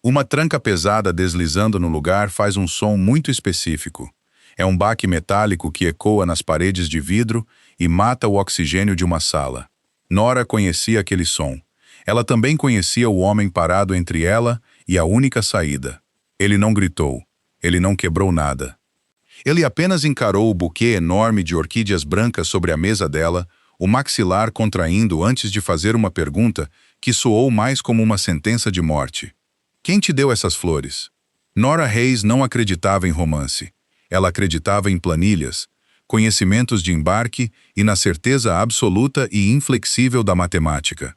Uma tranca pesada deslizando no lugar faz um som muito específico. É um baque metálico que ecoa nas paredes de vidro e mata o oxigênio de uma sala. Nora conhecia aquele som. Ela também conhecia o homem parado entre ela e a única saída. Ele não gritou. Ele não quebrou nada. Ele apenas encarou o buquê enorme de orquídeas brancas sobre a mesa dela, o maxilar contraindo antes de fazer uma pergunta que soou mais como uma sentença de morte. Quem te deu essas flores? Nora Hayes não acreditava em romance. Ela acreditava em planilhas, conhecimentos de embarque e na certeza absoluta e inflexível da matemática.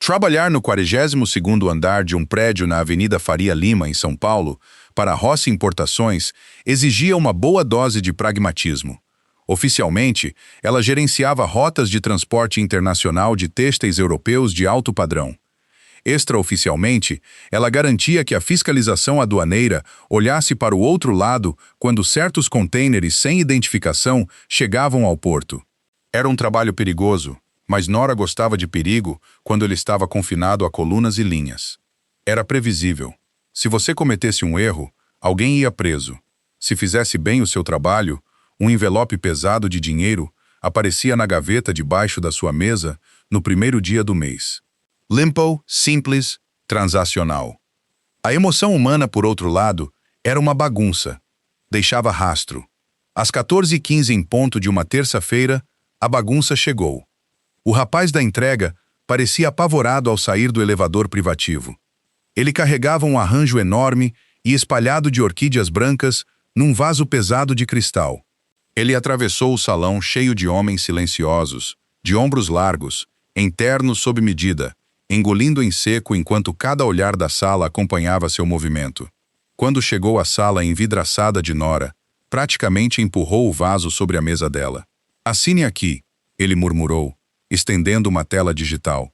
Trabalhar no 42º andar de um prédio na Avenida Faria Lima, em São Paulo, para a Rossi Importações, exigia uma boa dose de pragmatismo. Oficialmente, ela gerenciava rotas de transporte internacional de têxteis europeus de alto padrão. Extraoficialmente, ela garantia que a fiscalização aduaneira olhasse para o outro lado quando certos contêineres sem identificação chegavam ao porto. Era um trabalho perigoso, mas Nora gostava de perigo quando ele estava confinado a colunas e linhas. Era previsível. Se você cometesse um erro, alguém ia preso. Se fizesse bem o seu trabalho, um envelope pesado de dinheiro aparecia na gaveta debaixo da sua mesa no primeiro dia do mês. Limpo, simples, transacional. A emoção humana, por outro lado, era uma bagunça. Deixava rastro. Às 14h15 em ponto de uma terça-feira, a bagunça chegou. O rapaz da entrega parecia apavorado ao sair do elevador privativo. Ele carregava um arranjo enorme e espalhado de orquídeas brancas num vaso pesado de cristal. Ele atravessou o salão cheio de homens silenciosos, de ombros largos, em ternos sob medida, engolindo em seco enquanto cada olhar da sala acompanhava seu movimento. Quando chegou à sala envidraçada de Nora, praticamente empurrou o vaso sobre a mesa dela. "Assine aqui", ele murmurou, estendendo uma tela digital.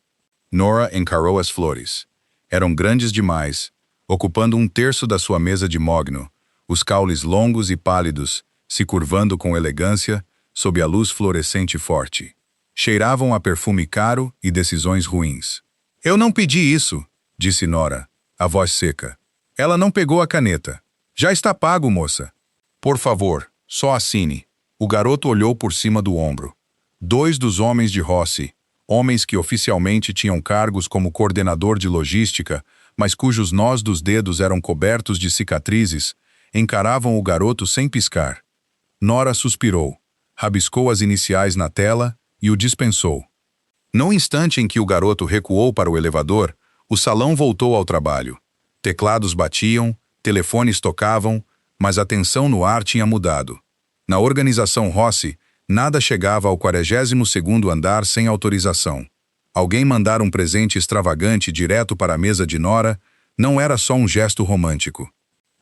Nora encarou as flores. Eram grandes demais, ocupando um terço da sua mesa de mogno, os caules longos e pálidos, se curvando com elegância sob a luz fluorescente forte. Cheiravam a perfume caro e decisões ruins. "Eu não pedi isso", disse Nora, a voz seca. Ela não pegou a caneta. "Já está pago, moça." "Por favor, só assine." O garoto olhou por cima do ombro. 2 dos homens de Rossi, homens que oficialmente tinham cargos como coordenador de logística, mas cujos nós dos dedos eram cobertos de cicatrizes, encaravam o garoto sem piscar. Nora suspirou, rabiscou as iniciais na tela e o dispensou. No instante em que o garoto recuou para o elevador, o salão voltou ao trabalho. Teclados batiam, telefones tocavam, mas a tensão no ar tinha mudado. Na organização Rossi, nada chegava ao 42º andar sem autorização. Alguém mandar um presente extravagante direto para a mesa de Nora não era só um gesto romântico.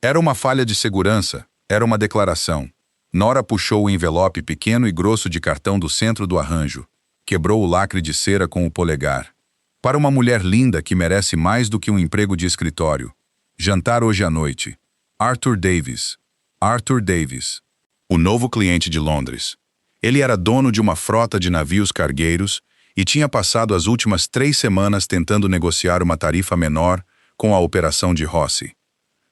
Era uma falha de segurança, era uma declaração. Nora puxou o envelope pequeno e grosso de cartão do centro do arranjo. Quebrou o lacre de cera com o polegar. "Para uma mulher linda que merece mais do que um emprego de escritório. Jantar hoje à noite. Arthur Davis." Arthur Davis. O novo cliente de Londres. Ele era dono de uma frota de navios cargueiros e tinha passado as últimas 3 semanas tentando negociar uma tarifa menor com a operação de Rossi.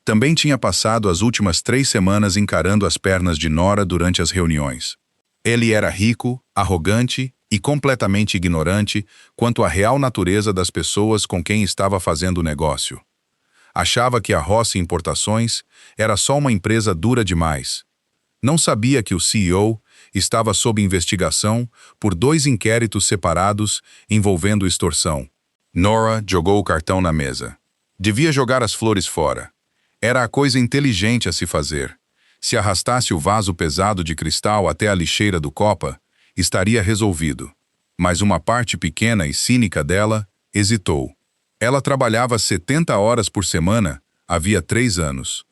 Também tinha passado as últimas 3 semanas encarando as pernas de Nora durante as reuniões. Ele era rico, arrogante e completamente ignorante quanto à real natureza das pessoas com quem estava fazendo o negócio. Achava que a Rossi Importações era só uma empresa dura demais. Não sabia que o CEO estava sob investigação por 2 inquéritos separados envolvendo extorsão. Nora jogou o cartão na mesa. Devia jogar as flores fora. Era a coisa inteligente a se fazer. Se arrastasse o vaso pesado de cristal até a lixeira do Copa, estaria resolvido. Mas uma parte pequena e cínica dela hesitou. Ela trabalhava 70 horas por semana havia 3 anos.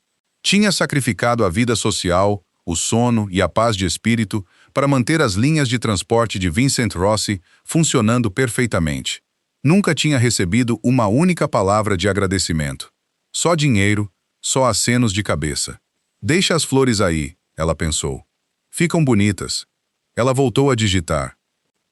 Tinha sacrificado a vida social, o sono e a paz de espírito para manter as linhas de transporte de Vincent Rossi funcionando perfeitamente. Nunca tinha recebido uma única palavra de agradecimento. Só dinheiro, só acenos de cabeça. "Deixa as flores aí", ela pensou. "Ficam bonitas." Ela voltou a digitar.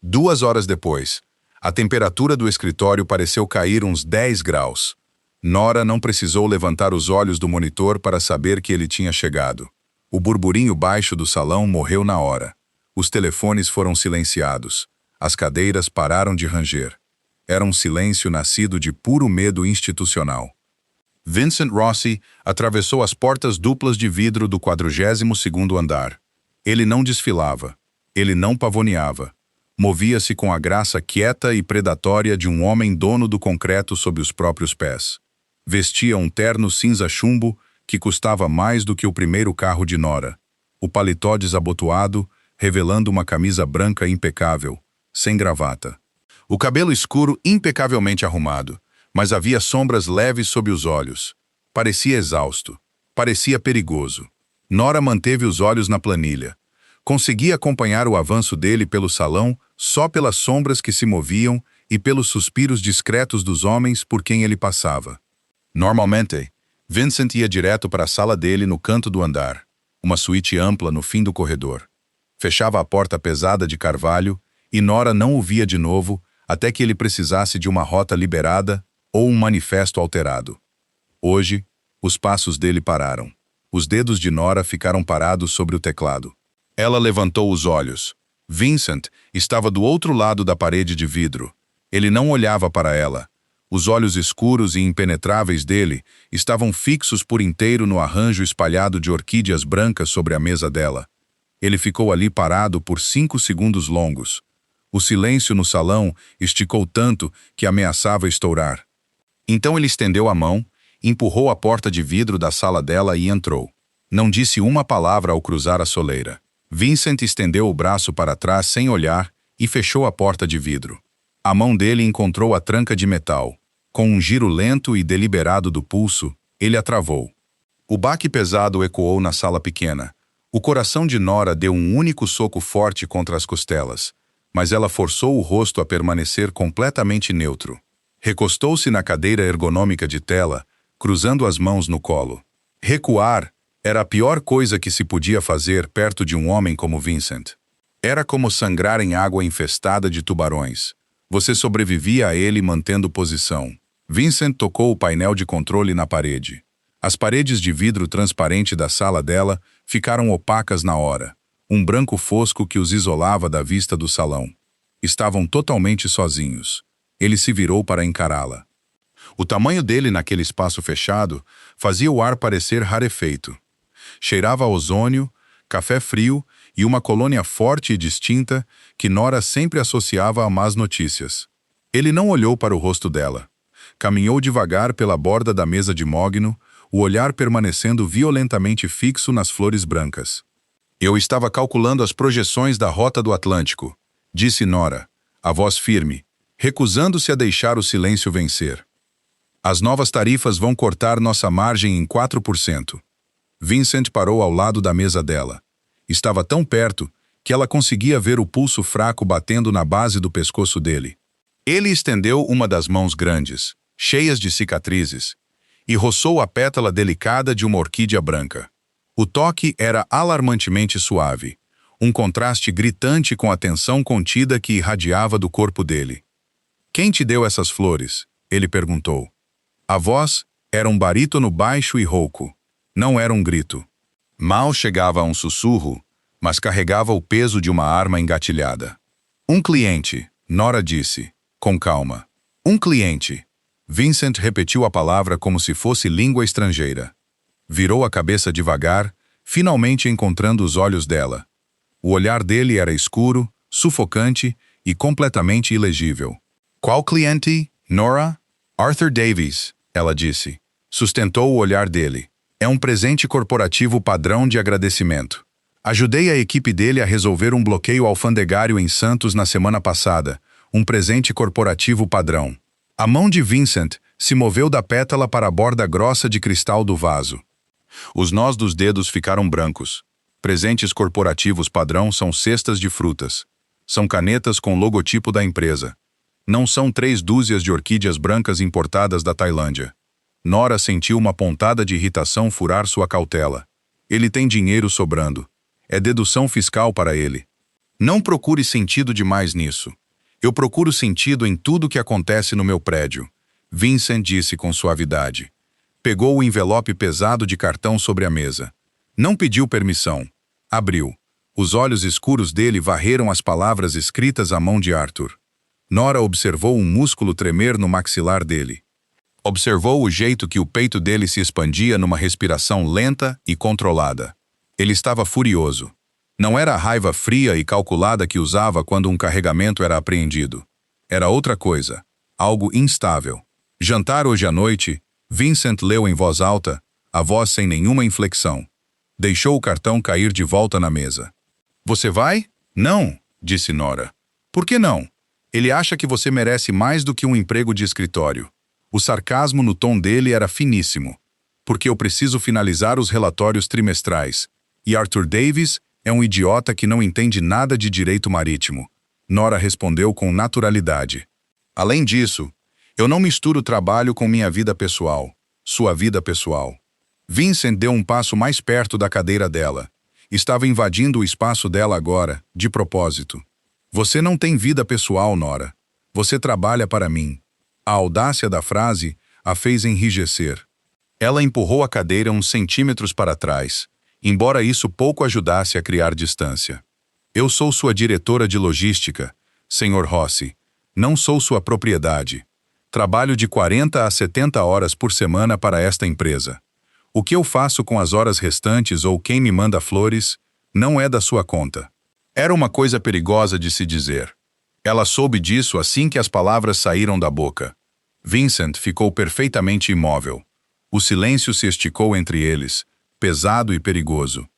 2 horas depois, a temperatura do escritório pareceu cair uns 10 graus. Nora não precisou levantar os olhos do monitor para saber que ele tinha chegado. O burburinho baixo do salão morreu na hora. Os telefones foram silenciados. As cadeiras pararam de ranger. Era um silêncio nascido de puro medo institucional. Vincent Rossi atravessou as portas duplas de vidro do 42º andar. Ele não desfilava. Ele não pavoneava. Movia-se com a graça quieta e predatória de um homem dono do concreto sob os próprios pés. Vestia um terno cinza chumbo que custava mais do que o primeiro carro de Nora. O paletó desabotoado, revelando uma camisa branca impecável, sem gravata. O cabelo escuro impecavelmente arrumado, mas havia sombras leves sob os olhos. Parecia exausto. Parecia perigoso. Nora manteve os olhos na planilha. Conseguia acompanhar o avanço dele pelo salão só pelas sombras que se moviam e pelos suspiros discretos dos homens por quem ele passava. Normalmente, Vincent ia direto para a sala dele no canto do andar, uma suíte ampla no fim do corredor. Fechava a porta pesada de carvalho e Nora não o via de novo até que ele precisasse de uma rota liberada ou um manifesto alterado. Hoje, os passos dele pararam. Os dedos de Nora ficaram parados sobre o teclado. Ela levantou os olhos. Vincent estava do outro lado da parede de vidro. Ele não olhava para ela. Os olhos escuros e impenetráveis dele estavam fixos por inteiro no arranjo espalhado de orquídeas brancas sobre a mesa dela. Ele ficou ali parado por 5 segundos longos. O silêncio no salão esticou tanto que ameaçava estourar. Então ele estendeu a mão, empurrou a porta de vidro da sala dela e entrou. Não disse uma palavra ao cruzar a soleira. Vincent estendeu o braço para trás sem olhar e fechou a porta de vidro. A mão dele encontrou a tranca de metal. Com um giro lento e deliberado do pulso, ele a travou. O baque pesado ecoou na sala pequena. O coração de Nora deu um único soco forte contra as costelas, mas ela forçou o rosto a permanecer completamente neutro. Recostou-se na cadeira ergonômica de tela, cruzando as mãos no colo. Recuar era a pior coisa que se podia fazer perto de um homem como Vincent. Era como sangrar em água infestada de tubarões. Você sobrevivia a ele mantendo posição. Vincent tocou o painel de controle na parede. As paredes de vidro transparente da sala dela ficaram opacas na hora. Um branco fosco que os isolava da vista do salão. Estavam totalmente sozinhos. Ele se virou para encará-la. O tamanho dele naquele espaço fechado fazia o ar parecer rarefeito. Cheirava a ozônio, café frio e uma colônia forte e distinta que Nora sempre associava a más notícias. Ele não olhou para o rosto dela. Caminhou devagar pela borda da mesa de mogno, o olhar permanecendo violentamente fixo nas flores brancas. Eu estava calculando as projeções da rota do Atlântico, disse Nora, a voz firme, recusando-se a deixar o silêncio vencer. As novas tarifas vão cortar nossa margem em 4%. Vincent parou ao lado da mesa dela. Estava tão perto que ela conseguia ver o pulso fraco batendo na base do pescoço dele. Ele estendeu uma das mãos grandes, cheias de cicatrizes, e roçou a pétala delicada de uma orquídea branca. O toque era alarmantemente suave, um contraste gritante com a tensão contida que irradiava do corpo dele. Quem te deu essas flores? Ele perguntou. A voz era um barítono baixo e rouco. Não era um grito. Mal chegava a um sussurro, mas carregava o peso de uma arma engatilhada. Um cliente, Nora disse, com calma. Um cliente. Vincent repetiu a palavra como se fosse língua estrangeira. Virou a cabeça devagar, finalmente encontrando os olhos dela. O olhar dele era escuro, sufocante e completamente ilegível. Qual cliente, Nora? Arthur Davies, ela disse. Sustentou o olhar dele. É um presente corporativo padrão de agradecimento. Ajudei a equipe dele a resolver um bloqueio alfandegário em Santos na semana passada. Um presente corporativo padrão. A mão de Vincent se moveu da pétala para a borda grossa de cristal do vaso. Os nós dos dedos ficaram brancos. Presentes corporativos padrão são cestas de frutas. São canetas com logotipo da empresa. Não são 3 dúzias de orquídeas brancas importadas da Tailândia. Nora sentiu uma pontada de irritação furar sua cautela. Ele tem dinheiro sobrando. É dedução fiscal para ele. Não procure sentido demais nisso. Eu procuro sentido em tudo que acontece no meu prédio. Vincent disse com suavidade. Pegou o envelope pesado de cartão sobre a mesa. Não pediu permissão. Abriu. Os olhos escuros dele varreram as palavras escritas à mão de Arthur. Nora observou um músculo tremer no maxilar dele. Observou o jeito que o peito dele se expandia numa respiração lenta e controlada. Ele estava furioso. Não era a raiva fria e calculada que usava quando um carregamento era apreendido. Era outra coisa, algo instável. Jantar hoje à noite, Vincent leu em voz alta, a voz sem nenhuma inflexão. Deixou o cartão cair de volta na mesa. Você vai? Não, disse Nora. Por que não? Ele acha que você merece mais do que um emprego de escritório. O sarcasmo no tom dele era finíssimo. Porque eu preciso finalizar os relatórios trimestrais. E Arthur Davis é um idiota que não entende nada de direito marítimo. Nora respondeu com naturalidade. Além disso, eu não misturo trabalho com minha vida pessoal, sua vida pessoal. Vincent deu um passo mais perto da cadeira dela. Estava invadindo o espaço dela agora, de propósito. Você não tem vida pessoal, Nora. Você trabalha para mim. A audácia da frase a fez enrijecer. Ela empurrou a cadeira uns centímetros para trás, embora isso pouco ajudasse a criar distância. Eu sou sua diretora de logística, Sr. Rossi. Não sou sua propriedade. Trabalho de 40 a 70 horas por semana para esta empresa. O que eu faço com as horas restantes ou quem me manda flores, não é da sua conta. Era uma coisa perigosa de se dizer. Ela soube disso assim que as palavras saíram da boca. Vincent ficou perfeitamente imóvel. O silêncio se esticou entre eles, pesado e perigoso.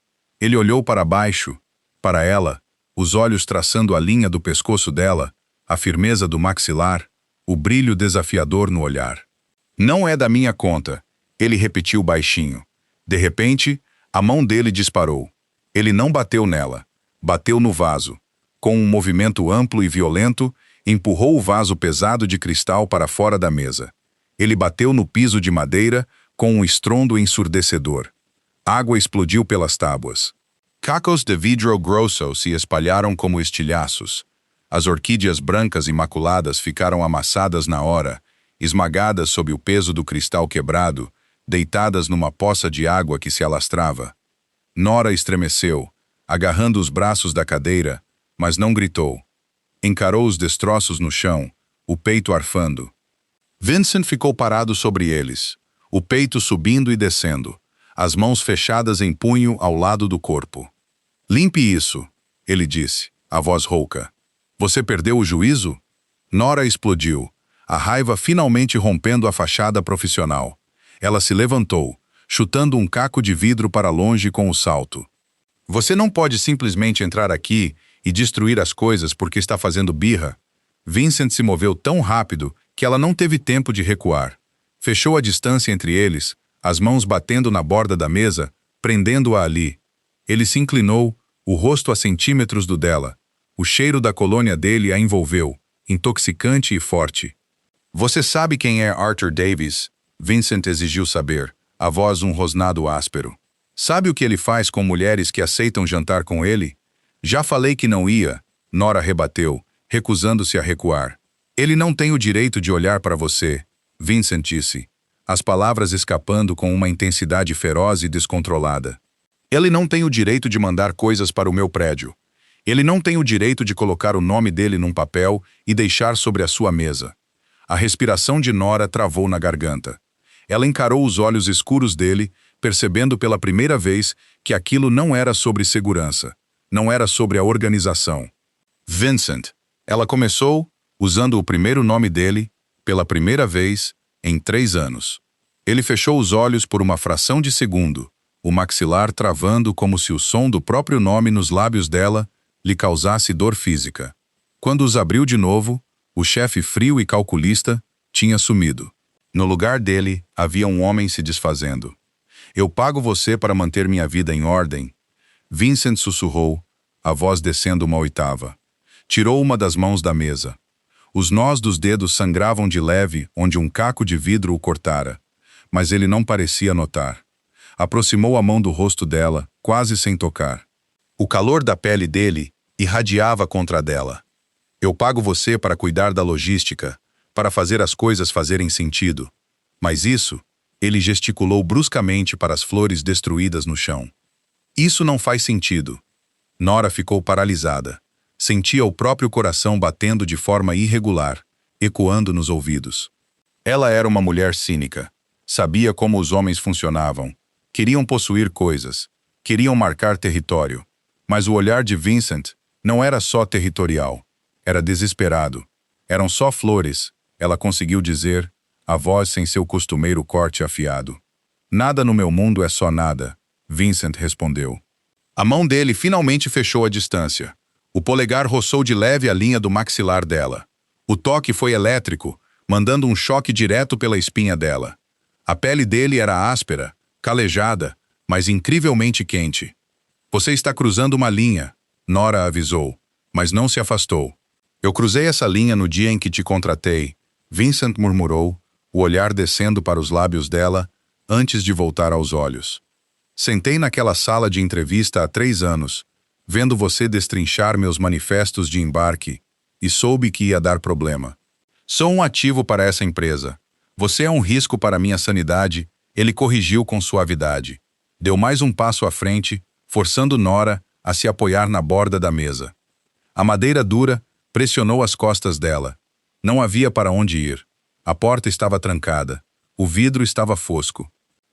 Ele olhou para baixo, para ela, os olhos traçando a linha do pescoço dela, a firmeza do maxilar, o brilho desafiador no olhar. Não é da minha conta, ele repetiu baixinho. De repente, a mão dele disparou. Ele não bateu nela, bateu no vaso. Com um movimento amplo e violento, empurrou o vaso pesado de cristal para fora da mesa. Ele bateu no piso de madeira com um estrondo ensurdecedor. Água explodiu pelas tábuas. Cacos de vidro grosso se espalharam como estilhaços. As orquídeas brancas imaculadas ficaram amassadas na hora, esmagadas sob o peso do cristal quebrado, deitadas numa poça de água que se alastrava. Nora estremeceu, agarrando os braços da cadeira, mas não gritou. Encarou os destroços no chão, o peito arfando. Vincent ficou parado sobre eles, o peito subindo e descendo, as mãos fechadas em punho ao lado do corpo. Limpe isso, ele disse, a voz rouca. Você perdeu o juízo? Nora explodiu, a raiva finalmente rompendo a fachada profissional. Ela se levantou, chutando um caco de vidro para longe com o salto. Você não pode simplesmente entrar aqui e destruir as coisas porque está fazendo birra. Vincent se moveu tão rápido que ela não teve tempo de recuar. Fechou a distância entre eles, as mãos batendo na borda da mesa, prendendo-a ali. Ele se inclinou, o rosto a centímetros do dela. O cheiro da colônia dele a envolveu, intoxicante e forte. Você sabe quem é Arthur Davis? Vincent exigiu saber, a voz um rosnado áspero. Sabe o que ele faz com mulheres que aceitam jantar com ele? Já falei que não ia, Nora rebateu, recusando-se a recuar. Ele não tem o direito de olhar para você, Vincent disse, as palavras escapando com uma intensidade feroz e descontrolada. Ele não tem o direito de mandar coisas para o meu prédio. Ele não tem o direito de colocar o nome dele num papel e deixar sobre a sua mesa. A respiração de Nora travou na garganta. Ela encarou os olhos escuros dele, percebendo pela primeira vez que aquilo não era sobre segurança, não era sobre a organização. Vincent. Ela começou, usando o primeiro nome dele, pela primeira vez, em 3 anos. Ele fechou os olhos por uma fração de segundo, o maxilar travando como se o som do próprio nome nos lábios dela lhe causasse dor física. Quando os abriu de novo, o chefe frio e calculista tinha sumido. No lugar dele, havia um homem se desfazendo. Eu pago você para manter minha vida em ordem. Vincent sussurrou, a voz descendo uma oitava. Tirou uma das mãos da mesa. Os nós dos dedos sangravam de leve onde um caco de vidro o cortara, mas ele não parecia notar. Aproximou a mão do rosto dela, quase sem tocar. O calor da pele dele irradiava contra a dela. Eu pago você para cuidar da logística, para fazer as coisas fazerem sentido. Mas isso, ele gesticulou bruscamente para as flores destruídas no chão. Isso não faz sentido. Nora ficou paralisada. Sentia o próprio coração batendo de forma irregular, ecoando nos ouvidos. Ela era uma mulher cínica. Sabia como os homens funcionavam. Queriam possuir coisas. Queriam marcar território. Mas o olhar de Vincent não era só territorial. Era desesperado. Eram só flores, ela conseguiu dizer, a voz sem seu costumeiro corte afiado. Nada no meu mundo é só nada, Vincent respondeu. A mão dele finalmente fechou a distância. O polegar roçou de leve a linha do maxilar dela. O toque foi elétrico, mandando um choque direto pela espinha dela. A pele dele era áspera, calejada, mas incrivelmente quente. Você está cruzando uma linha, Nora avisou, mas não se afastou. Eu cruzei essa linha no dia em que te contratei, Vincent murmurou, o olhar descendo para os lábios dela, antes de voltar aos olhos. Sentei naquela sala de entrevista há 3 anos, vendo você destrinchar meus manifestos de embarque, e soube que ia dar problema. Sou um ativo para essa empresa. Você é um risco para minha sanidade, ele corrigiu com suavidade. Deu mais um passo à frente, forçando Nora a se apoiar na borda da mesa. A madeira dura pressionou as costas dela. Não havia para onde ir. A porta estava trancada. O vidro estava fosco.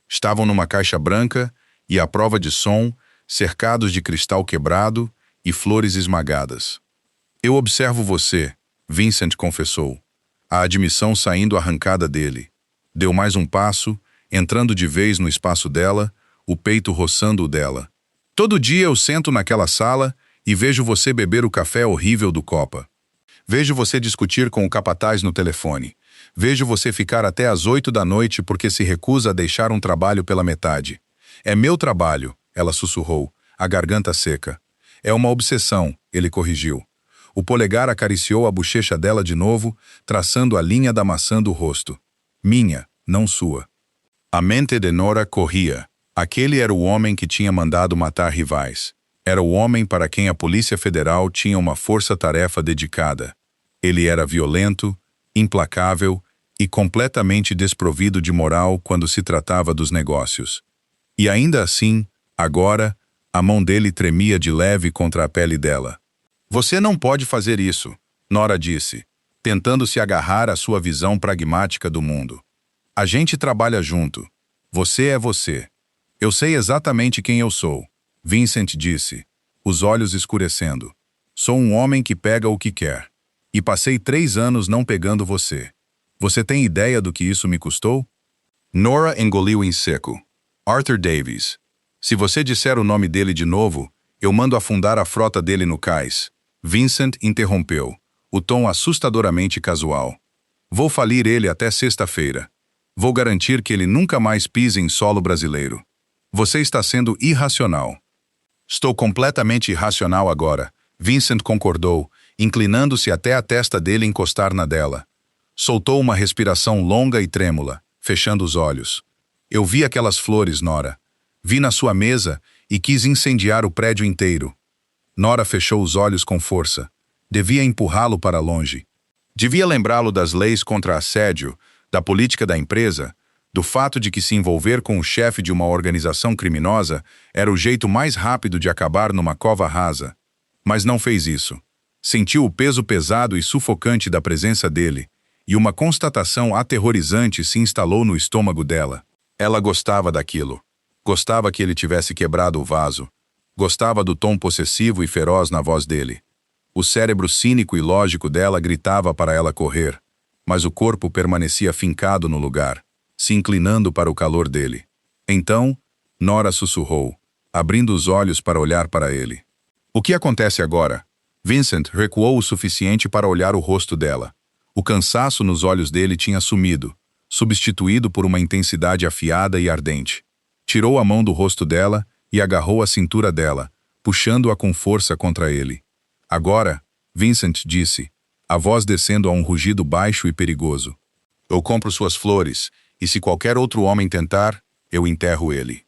Estavam numa caixa branca e, à prova de som, cercados de cristal quebrado e flores esmagadas. Eu observo você, Vincent confessou. A admissão saindo arrancada dele. Deu mais um passo, entrando de vez no espaço dela, o peito roçando o dela. Todo dia eu sento naquela sala e vejo você beber o café horrível do Copa. Vejo você discutir com o capataz no telefone. Vejo você ficar até às 8 da noite porque se recusa a deixar um trabalho pela metade. É meu trabalho, ela sussurrou, a garganta seca. É uma obsessão, ele corrigiu. O polegar acariciou a bochecha dela de novo, traçando a linha da maçã do rosto. Minha, não sua. A mente de Nora corria. Aquele era o homem que tinha mandado matar rivais. Era o homem para quem a Polícia Federal tinha uma força-tarefa dedicada. Ele era violento, implacável e completamente desprovido de moral quando se tratava dos negócios. E ainda assim, agora, a mão dele tremia de leve contra a pele dela. Você não pode fazer isso, Nora disse, tentando se agarrar à sua visão pragmática do mundo. A gente trabalha junto. Você é você. Eu sei exatamente quem eu sou. Vincent disse, os olhos escurecendo. Sou um homem que pega o que quer. E passei 3 anos não pegando você. Você tem ideia do que isso me custou? Nora engoliu em seco. Arthur Davies. Se você disser o nome dele de novo, eu mando afundar a frota dele no cais. Vincent interrompeu, o tom assustadoramente casual. Vou falir ele até sexta-feira. Vou garantir que ele nunca mais pise em solo brasileiro. Você está sendo irracional. Estou completamente irracional agora, Vincent concordou, inclinando-se até a testa dele encostar na dela. Soltou uma respiração longa e trêmula, fechando os olhos. Eu vi aquelas flores, Nora. Vi na sua mesa e quis incendiar o prédio inteiro. Nora fechou os olhos com força. Devia empurrá-lo para longe. Devia lembrá-lo das leis contra assédio, da política da empresa, do fato de que se envolver com o chefe de uma organização criminosa era o jeito mais rápido de acabar numa cova rasa. Mas não fez isso. Sentiu o peso pesado e sufocante da presença dele, e uma constatação aterrorizante se instalou no estômago dela. Ela gostava daquilo. Gostava que ele tivesse quebrado o vaso. Gostava do tom possessivo e feroz na voz dele. O cérebro cínico e lógico dela gritava para ela correr, mas o corpo permanecia fincado no lugar, se inclinando para o calor dele. Então, Nora sussurrou, abrindo os olhos para olhar para ele. O que acontece agora? Vincent recuou o suficiente para olhar o rosto dela. O cansaço nos olhos dele tinha sumido, substituído por uma intensidade afiada e ardente. Tirou a mão do rosto dela e agarrou a cintura dela, puxando-a com força contra ele. Agora, Vincent disse, a voz descendo a um rugido baixo e perigoso. Eu compro suas flores, e se qualquer outro homem tentar, eu enterro ele.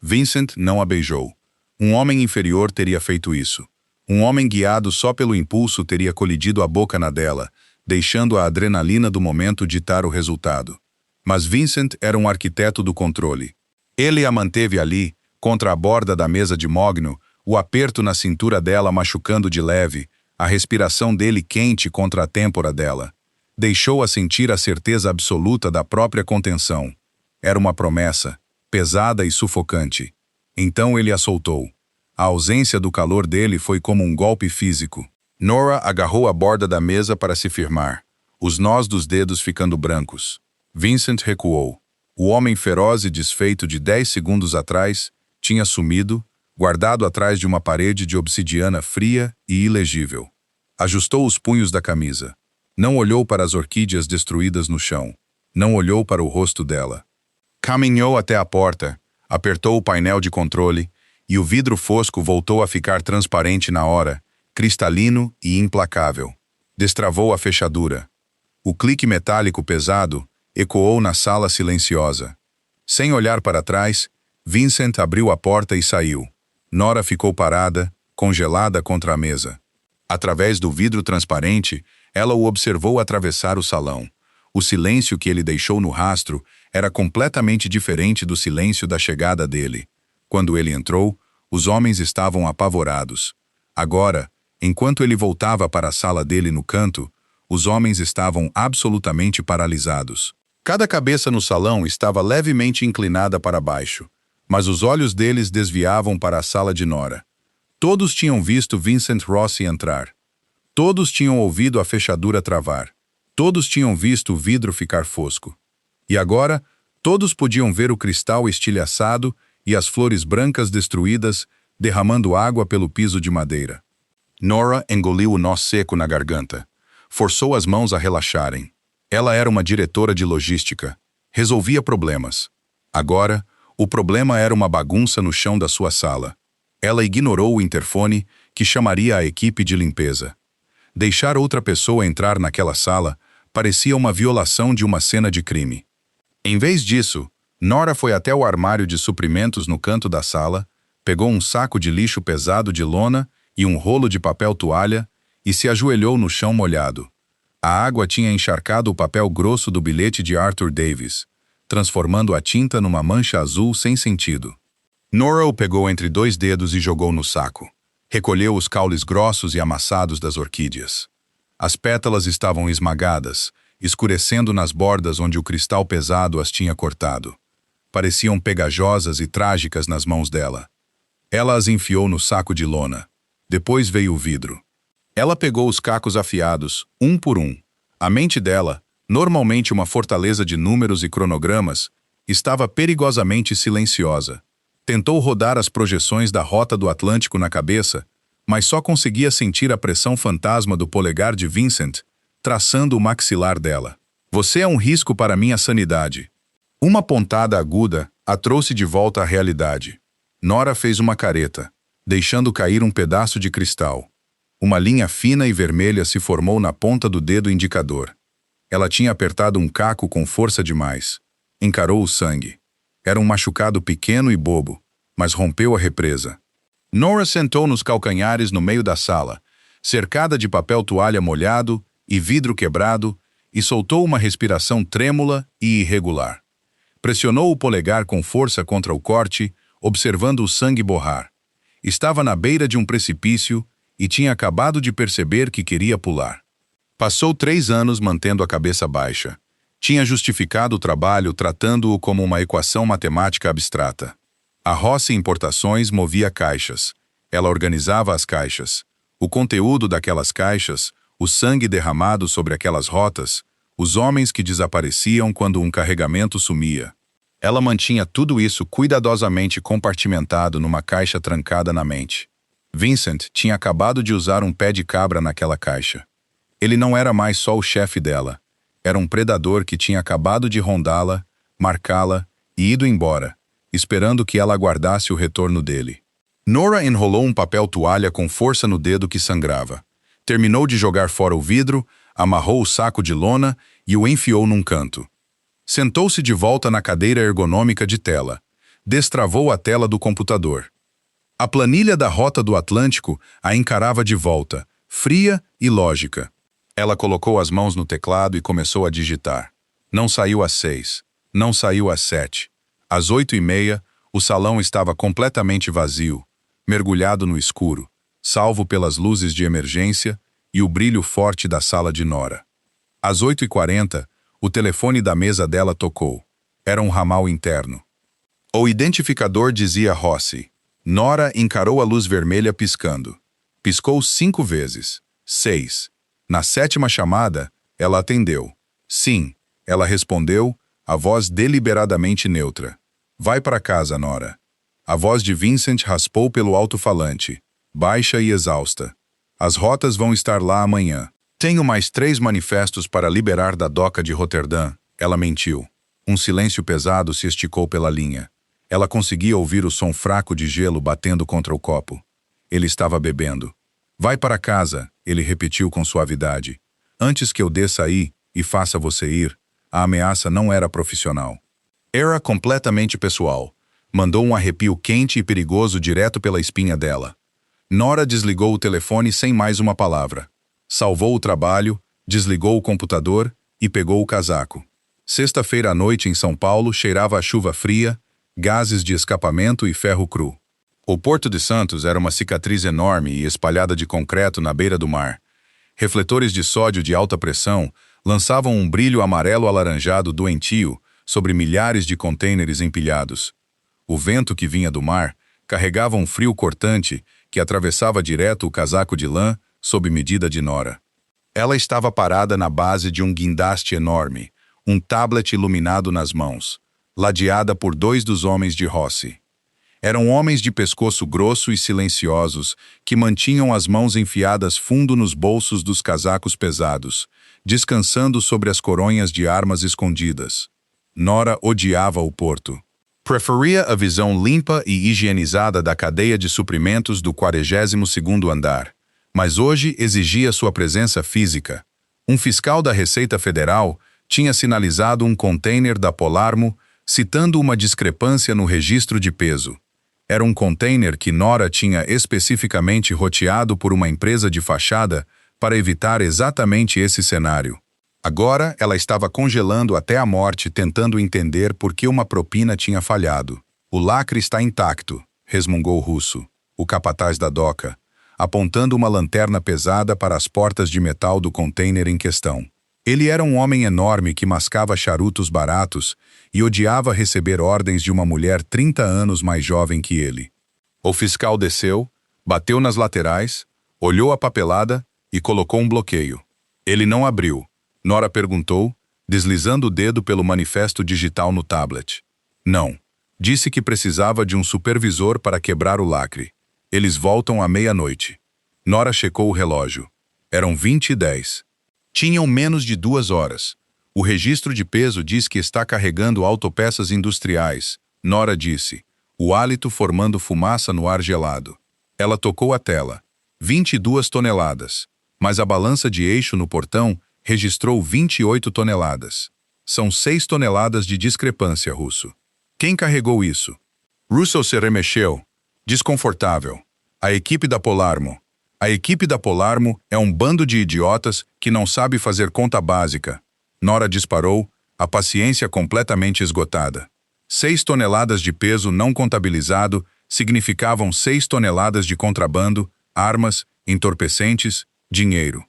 Vincent não a beijou. Um homem inferior teria feito isso. Um homem guiado só pelo impulso teria colidido a boca na dela, deixando a adrenalina do momento ditar o resultado. Mas Vincent era um arquiteto do controle. Ele a manteve ali, contra a borda da mesa de mogno, o aperto na cintura dela machucando de leve, a respiração dele quente contra a têmpora dela. Deixou-a sentir a certeza absoluta da própria contenção. Era uma promessa, pesada e sufocante. Então ele a soltou. A ausência do calor dele foi como um golpe físico. Nora agarrou a borda da mesa para se firmar, os nós dos dedos ficando brancos. Vincent recuou. O homem feroz e desfeito de 10 segundos atrás tinha sumido, guardado atrás de uma parede de obsidiana fria e ilegível. Ajustou os punhos da camisa. Não olhou para as orquídeas destruídas no chão. Não olhou para o rosto dela. Caminhou até a porta, apertou o painel de controle, e o vidro fosco voltou a ficar transparente na hora, cristalino e implacável. Destravou a fechadura. O clique metálico pesado ecoou na sala silenciosa. Sem olhar para trás, Vincent abriu a porta e saiu. Nora ficou parada, congelada contra a mesa. Através do vidro transparente, ela o observou atravessar o salão. O silêncio que ele deixou no rastro era completamente diferente do silêncio da chegada dele. Quando ele entrou, os homens estavam apavorados. Agora, enquanto ele voltava para a sala dele no canto, os homens estavam absolutamente paralisados. Cada cabeça no salão estava levemente inclinada para baixo, mas os olhos deles desviavam para a sala de Nora. Todos tinham visto Vincent Rossi entrar. Todos tinham ouvido a fechadura travar. Todos tinham visto o vidro ficar fosco. E agora, todos podiam ver o cristal estilhaçado e as flores brancas destruídas, derramando água pelo piso de madeira. Nora engoliu o nó seco na garganta. Forçou as mãos a relaxarem. Ela era uma diretora de logística. Resolvia problemas. Agora, o problema era uma bagunça no chão da sua sala. Ela ignorou o interfone, que chamaria a equipe de limpeza. Deixar outra pessoa entrar naquela sala parecia uma violação de uma cena de crime. Em vez disso, Nora foi até o armário de suprimentos no canto da sala, pegou um saco de lixo pesado de lona e um rolo de papel toalha e se ajoelhou no chão molhado. A água tinha encharcado o papel grosso do bilhete de Arthur Davis, transformando a tinta numa mancha azul sem sentido. Nora o pegou entre 2 dedos e jogou no saco. Recolheu os caules grossos e amassados das orquídeas. As pétalas estavam esmagadas, escurecendo nas bordas onde o cristal pesado as tinha cortado. Pareciam pegajosas e trágicas nas mãos dela. Ela as enfiou no saco de lona. Depois veio o vidro. Ela pegou os cacos afiados, um por um. A mente dela, normalmente uma fortaleza de números e cronogramas, estava perigosamente silenciosa. Tentou rodar as projeções da rota do Atlântico na cabeça, mas só conseguia sentir a pressão fantasma do polegar de Vincent, traçando o maxilar dela. Você é um risco para minha sanidade. Uma pontada aguda a trouxe de volta à realidade. Nora fez uma careta, deixando cair um pedaço de cristal. Uma linha fina e vermelha se formou na ponta do dedo indicador. Ela tinha apertado um caco com força demais. Encarou o sangue. Era um machucado pequeno e bobo, mas rompeu a represa. Nora sentou nos calcanhares no meio da sala, cercada de papel toalha molhado e vidro quebrado, e soltou uma respiração trêmula e irregular. Pressionou o polegar com força contra o corte, observando o sangue borrar. Estava na beira de um precipício e tinha acabado de perceber que queria pular. Passou 3 anos mantendo a cabeça baixa. Tinha justificado o trabalho tratando-o como uma equação matemática abstrata. A Rossi Importações movia caixas. Ela organizava as caixas. O conteúdo daquelas caixas, o sangue derramado sobre aquelas rotas, os homens que desapareciam quando um carregamento sumia. Ela mantinha tudo isso cuidadosamente compartimentado numa caixa trancada na mente. Vincent tinha acabado de usar um pé de cabra naquela caixa. Ele não era mais só o chefe dela. Era um predador que tinha acabado de rondá-la, marcá-la e ido embora, esperando que ela aguardasse o retorno dele. Nora enrolou um papel toalha com força no dedo que sangrava. Terminou de jogar fora o vidro, amarrou o saco de lona e o enfiou num canto. Sentou-se de volta na cadeira ergonômica de tela. Destravou a tela do computador. A planilha da Rota do Atlântico a encarava de volta, fria e lógica. Ela colocou as mãos no teclado e começou a digitar. Não saiu às 6. Não saiu às 7. Às 8:30, o salão estava completamente vazio, mergulhado no escuro, salvo pelas luzes de emergência e o brilho forte da sala de Nora. Às 8:40, o telefone da mesa dela tocou. Era um ramal interno. O identificador dizia Rossi. Nora encarou a luz vermelha piscando. Piscou 5 vezes. 6. Na 7ª chamada, ela atendeu. Sim, ela respondeu, a voz deliberadamente neutra. Vai para casa, Nora. A voz de Vincent raspou pelo alto-falante, baixa e exausta. As rotas vão estar lá amanhã. Tenho mais 3 manifestos para liberar da doca de Roterdã. Ela mentiu. Um silêncio pesado se esticou pela linha. Ela conseguia ouvir o som fraco de gelo batendo contra o copo. Ele estava bebendo. Vai para casa, ele repetiu com suavidade. Antes que eu desça aí e faça você ir, a ameaça não era profissional. Era completamente pessoal. Mandou um arrepio quente e perigoso direto pela espinha dela. Nora desligou o telefone sem mais uma palavra. Salvou o trabalho, desligou o computador e pegou o casaco. Sexta-feira à noite em São Paulo cheirava a chuva fria, gases de escapamento e ferro cru. O Porto de Santos era uma cicatriz enorme e espalhada de concreto na beira do mar. Refletores de sódio de alta pressão lançavam um brilho amarelo-alaranjado doentio sobre milhares de contêineres empilhados. O vento que vinha do mar carregava um frio cortante que atravessava direto o casaco de lã sob medida de Nora. Ela estava parada na base de um guindaste enorme, um tablet iluminado nas mãos, ladeada por 2 dos homens de Rossi. Eram homens de pescoço grosso e silenciosos que mantinham as mãos enfiadas fundo nos bolsos dos casacos pesados, descansando sobre as coronhas de armas escondidas. Nora odiava o porto. Preferia a visão limpa e higienizada da cadeia de suprimentos do 42º andar, mas hoje exigia sua presença física. Um fiscal da Receita Federal tinha sinalizado um container da Polarmo, citando uma discrepância no registro de peso. Era um container que Nora tinha especificamente roteado por uma empresa de fachada para evitar exatamente esse cenário. Agora, ela estava congelando até a morte tentando entender por que uma propina tinha falhado. O lacre está intacto, resmungou Russo, o capataz da doca, apontando uma lanterna pesada para as portas de metal do container em questão. Ele era um homem enorme que mascava charutos baratos e odiava receber ordens de uma mulher 30 anos mais jovem que ele. O fiscal desceu, bateu nas laterais, olhou a papelada e colocou um bloqueio. Ele não abriu. Nora perguntou, deslizando o dedo pelo manifesto digital no tablet. Não. Disse que precisava de um supervisor para quebrar o lacre. Eles voltam à meia-noite. Nora checou o relógio. Eram 20:10. Tinham menos de 2 horas. O registro de peso diz que está carregando autopeças industriais. Nora disse, o hálito formando fumaça no ar gelado. Ela tocou a tela. 22 toneladas. Mas a balança de eixo no portão registrou 28 toneladas. São 6 toneladas de discrepância, Russo. Quem carregou isso? Russo se remexeu. Desconfortável. A equipe da Polarmo. A equipe da Polarmo é um bando de idiotas que não sabe fazer conta básica. Nora disparou, a paciência completamente esgotada. 6 toneladas de peso não contabilizado significavam 6 toneladas de contrabando, armas, entorpecentes, dinheiro.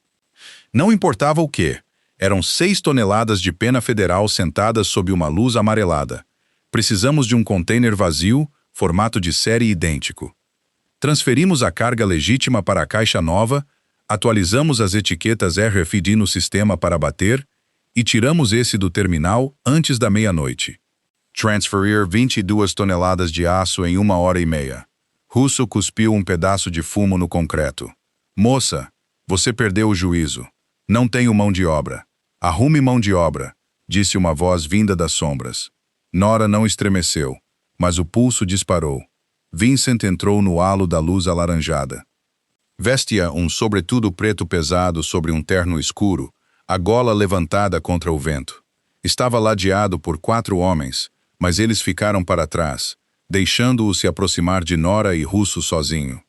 Não importava o que, eram 6 toneladas de pena federal sentadas sob uma luz amarelada. Precisamos de um container vazio, formato de série idêntico. Transferimos a carga legítima para a caixa nova, atualizamos as etiquetas RFID no sistema para bater e tiramos esse do terminal antes da meia-noite. Transferir 22 toneladas de aço em 1h30. Russo cuspiu um pedaço de fumo no concreto. Moça, você perdeu o juízo. Não tenho mão de obra. Arrume mão de obra, disse uma voz vinda das sombras. Nora não estremeceu, mas o pulso disparou. Vincent entrou no halo da luz alaranjada. Vestia um sobretudo preto pesado sobre um terno escuro, a gola levantada contra o vento. Estava ladeado por 4 homens, mas eles ficaram para trás, deixando-o se aproximar de Nora e Russo sozinho.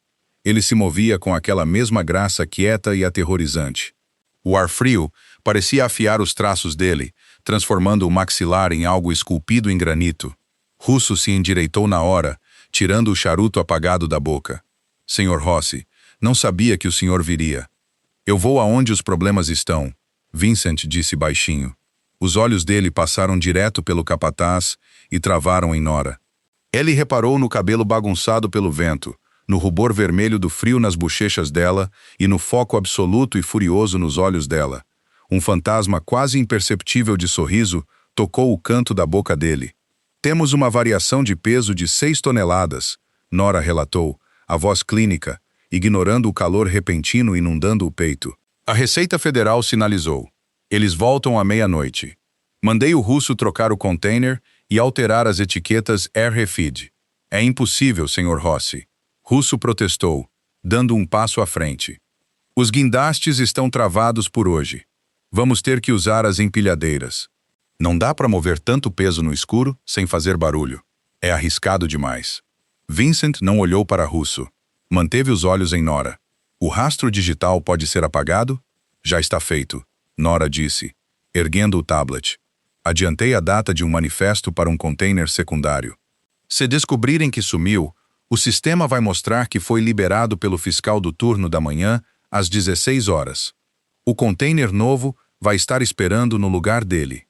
Ele se movia com aquela mesma graça quieta e aterrorizante. O ar frio parecia afiar os traços dele, transformando o maxilar em algo esculpido em granito. Russo se endireitou na hora, tirando o charuto apagado da boca. Senhor Rossi, não sabia que o senhor viria. Eu vou aonde os problemas estão, Vincent disse baixinho. Os olhos dele passaram direto pelo capataz e travaram em Nora. Ele reparou no cabelo bagunçado pelo vento, no rubor vermelho do frio nas bochechas dela e no foco absoluto e furioso nos olhos dela. Um fantasma quase imperceptível de sorriso tocou o canto da boca dele. Temos uma variação de peso de 6 toneladas, Nora relatou, a voz clínica, ignorando o calor repentino inundando o peito. A Receita Federal sinalizou. Eles voltam à meia-noite. Mandei o russo trocar o container e alterar as etiquetas Airrefid. É impossível, Sr. Rossi. Russo protestou, dando um passo à frente. Os guindastes estão travados por hoje. Vamos ter que usar as empilhadeiras. Não dá para mover tanto peso no escuro sem fazer barulho. É arriscado demais. Vincent não olhou para Russo. Manteve os olhos em Nora. O rastro digital pode ser apagado? Já está feito, Nora disse, erguendo o tablet. Adiantei a data de um manifesto para um container secundário. Se descobrirem que sumiu, o sistema vai mostrar que foi liberado pelo fiscal do turno da manhã às 16 horas. O container novo vai estar esperando no lugar dele.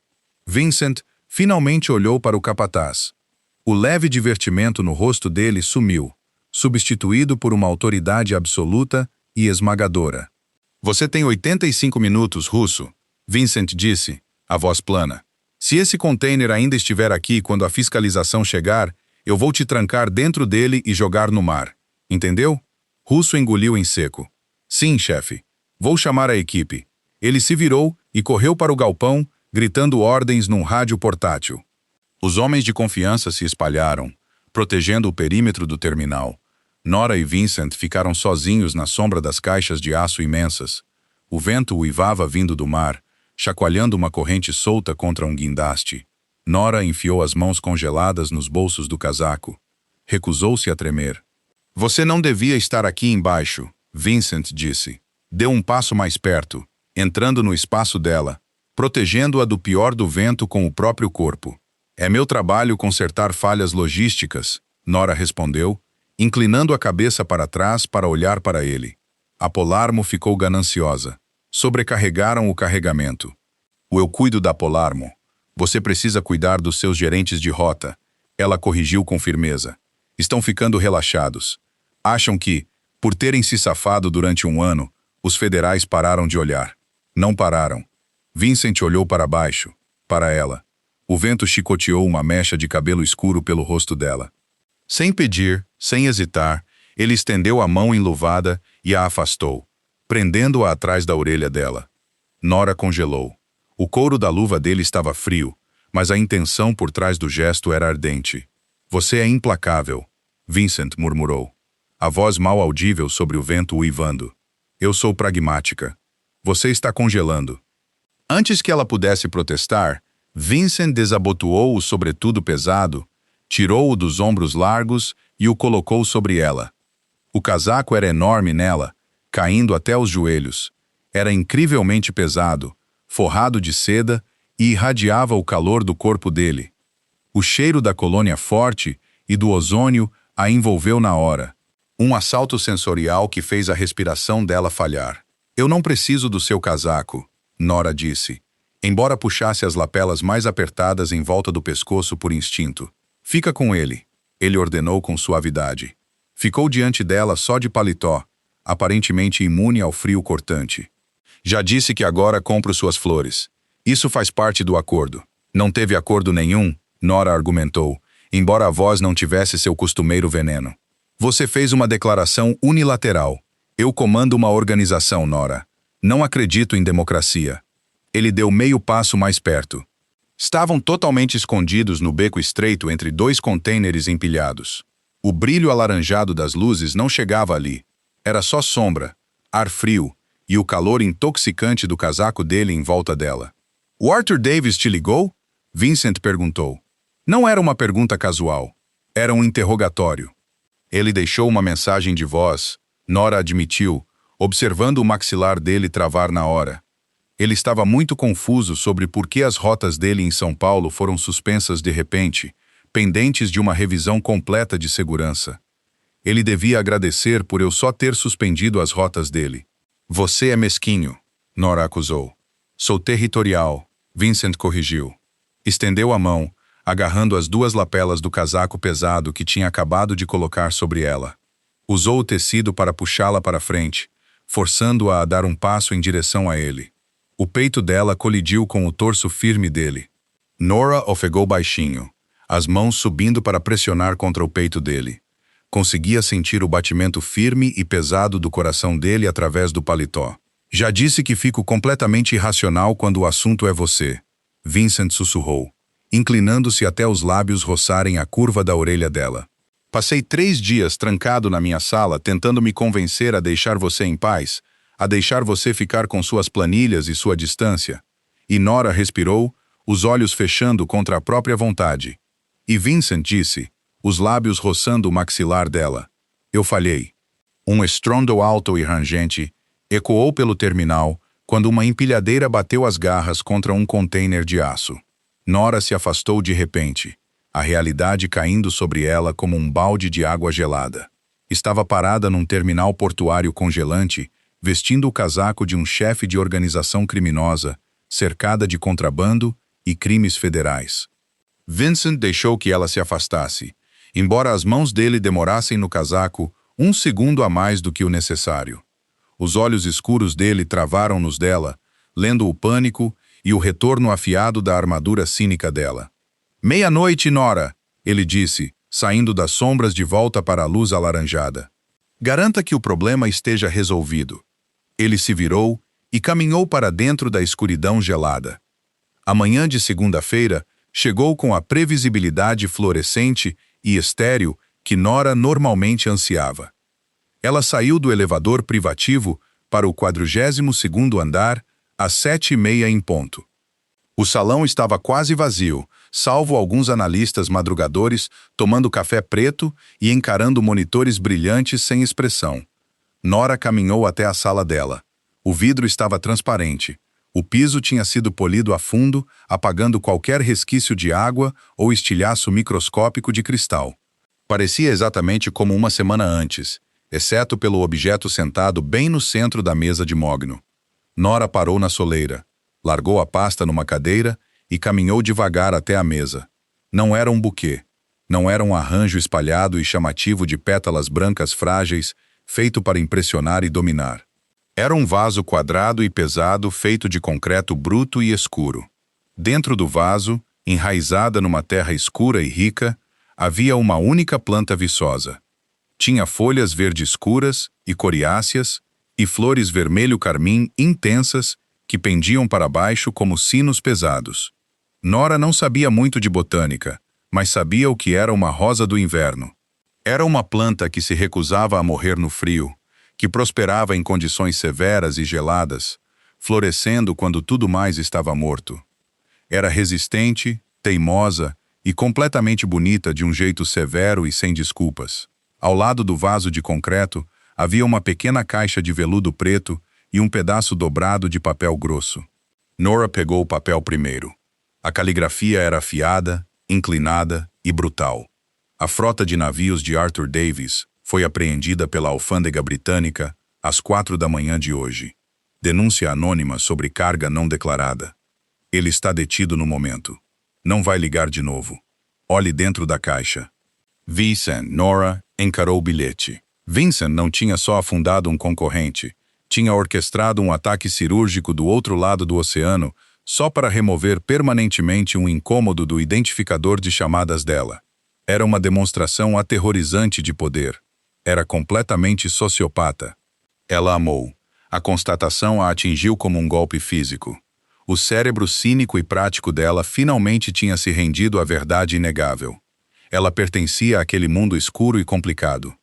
Vincent finalmente olhou para o capataz. O leve divertimento no rosto dele sumiu, substituído por uma autoridade absoluta e esmagadora. Você tem 85 minutos, Russo, Vincent disse, a voz plana. Se esse container ainda estiver aqui quando a fiscalização chegar, eu vou te trancar dentro dele e jogar no mar. Entendeu? Russo engoliu em seco. Sim, chefe. Vou chamar a equipe. Ele se virou e correu para o galpão, gritando ordens num rádio portátil. Os homens de confiança se espalharam, protegendo o perímetro do terminal. Nora e Vincent ficaram sozinhos na sombra das caixas de aço imensas. O vento uivava vindo do mar, chacoalhando uma corrente solta contra um guindaste. Nora enfiou as mãos congeladas nos bolsos do casaco. Recusou-se a tremer. Você não devia estar aqui embaixo, Vincent disse. Deu um passo mais perto, entrando no espaço dela, protegendo-a do pior do vento com o próprio corpo. É meu trabalho consertar falhas logísticas, Nora respondeu, inclinando a cabeça para trás para olhar para ele. A Polarmo ficou gananciosa. Sobrecarregaram o carregamento. Eu cuido da Polarmo. Você precisa cuidar dos seus gerentes de rota. Ela corrigiu com firmeza. Estão ficando relaxados. Acham que, por terem se safado durante um ano, os federais pararam de olhar. Não pararam. Vincent olhou para baixo, para ela. O vento chicoteou uma mecha de cabelo escuro pelo rosto dela. Sem pedir, sem hesitar, ele estendeu a mão enluvada e a afastou, prendendo-a atrás da orelha dela. Nora congelou. O couro da luva dele estava frio, mas a intenção por trás do gesto era ardente. Você é implacável, Vincent murmurou. A voz mal audível sobre o vento uivando. Eu sou pragmática. Você está congelando. Antes que ela pudesse protestar, Vincent desabotoou o sobretudo pesado, tirou-o dos ombros largos e o colocou sobre ela. O casaco era enorme nela, caindo até os joelhos. Era incrivelmente pesado, forrado de seda e irradiava o calor do corpo dele. O cheiro da colônia forte e do ozônio a envolveu na hora. Um assalto sensorial que fez a respiração dela falhar. Eu não preciso do seu casaco, Nora disse, embora puxasse as lapelas mais apertadas em volta do pescoço por instinto. Fica com ele, ele ordenou com suavidade. Ficou diante dela só de paletó, aparentemente imune ao frio cortante. Já disse que agora compro suas flores. Isso faz parte do acordo. Não teve acordo nenhum, Nora argumentou, embora a voz não tivesse seu costumeiro veneno. Você fez uma declaração unilateral. Eu comando uma organização, Nora. Não acredito em democracia. Ele deu meio passo mais perto. Estavam totalmente escondidos no beco estreito entre 2 contêineres empilhados. O brilho alaranjado das luzes não chegava ali. Era só sombra, ar frio e o calor intoxicante do casaco dele em volta dela. O Arthur Davis te ligou? Vincent perguntou. Não era uma pergunta casual. Era um interrogatório. Ele deixou uma mensagem de voz, Nora admitiu, observando o maxilar dele travar na hora. Ele estava muito confuso sobre por que as rotas dele em São Paulo foram suspensas de repente, pendentes de uma revisão completa de segurança. Ele devia agradecer por eu só ter suspendido as rotas dele. Você é mesquinho, Nora acusou. Sou territorial, Vincent corrigiu. Estendeu a mão, agarrando as duas lapelas do casaco pesado que tinha acabado de colocar sobre ela. Usou o tecido para puxá-la para frente, forçando-a a dar um passo em direção a ele. O peito dela colidiu com o torso firme dele. Nora ofegou baixinho, as mãos subindo para pressionar contra o peito dele. Conseguia sentir o batimento firme e pesado do coração dele através do paletó. Já disse que fico completamente irracional quando o assunto é você, Vincent sussurrou, inclinando-se até os lábios roçarem a curva da orelha dela. Passei 3 dias trancado na minha sala tentando me convencer a deixar você em paz, a deixar você ficar com suas planilhas e sua distância. E Nora respirou, os olhos fechando contra a própria vontade. E Vincent disse, os lábios roçando o maxilar dela. Eu falhei. Um estrondo alto e rangente ecoou pelo terminal quando uma empilhadeira bateu as garras contra um container de aço. Nora se afastou de repente, a realidade caindo sobre ela como um balde de água gelada. Estava parada num terminal portuário congelante, vestindo o casaco de um chefe de organização criminosa, cercada de contrabando e crimes federais. Vincent deixou que ela se afastasse, embora as mãos dele demorassem no casaco 1 segundo a mais do que o necessário. Os olhos escuros dele travaram nos dela, lendo o pânico e o retorno afiado da armadura cínica dela. Meia-noite, Nora, ele disse, saindo das sombras de volta para a luz alaranjada. Garanta que o problema esteja resolvido. Ele se virou e caminhou para dentro da escuridão gelada. A manhã de segunda-feira chegou com a previsibilidade fluorescente e estéril que Nora normalmente ansiava. Ela saiu do elevador privativo para o 42º andar às 7h30 em ponto. O salão estava quase vazio, salvo alguns analistas madrugadores tomando café preto e encarando monitores brilhantes sem expressão. Nora caminhou até a sala dela. O vidro estava transparente. O piso tinha sido polido a fundo, apagando qualquer resquício de água ou estilhaço microscópico de cristal. Parecia exatamente como uma semana antes, exceto pelo objeto sentado bem no centro da mesa de mogno. Nora parou na soleira, largou a pasta numa cadeira e caminhou devagar até a mesa. Não era um buquê. Não era um arranjo espalhado e chamativo de pétalas brancas frágeis, feito para impressionar e dominar. Era um vaso quadrado e pesado feito de concreto bruto e escuro. Dentro do vaso, enraizada numa terra escura e rica, havia uma única planta viçosa. Tinha folhas verde escuras e coriáceas e flores vermelho-carmim intensas que pendiam para baixo como sinos pesados. Nora não sabia muito de botânica, mas sabia o que era uma rosa do inverno. Era uma planta que se recusava a morrer no frio, que prosperava em condições severas e geladas, florescendo quando tudo mais estava morto. Era resistente, teimosa e completamente bonita de um jeito severo e sem desculpas. Ao lado do vaso de concreto, havia uma pequena caixa de veludo preto e um pedaço dobrado de papel grosso. Nora pegou o papel primeiro. A caligrafia era afiada, inclinada e brutal. A frota de navios de Arthur Davis foi apreendida pela alfândega britânica às 4 da manhã de hoje. Denúncia anônima sobre carga não declarada. Ele está detido no momento. Não vai ligar de novo. Olhe dentro da caixa. Vincent, Nora, encarou o bilhete. Vincent não tinha só afundado um concorrente, tinha orquestrado um ataque cirúrgico do outro lado do oceano só para remover permanentemente um incômodo do identificador de chamadas dela. Era uma demonstração aterrorizante de poder. Era completamente sociopata. Ela amou. A constatação a atingiu como um golpe físico. O cérebro cínico e prático dela finalmente tinha se rendido à verdade inegável. Ela pertencia àquele mundo escuro e complicado.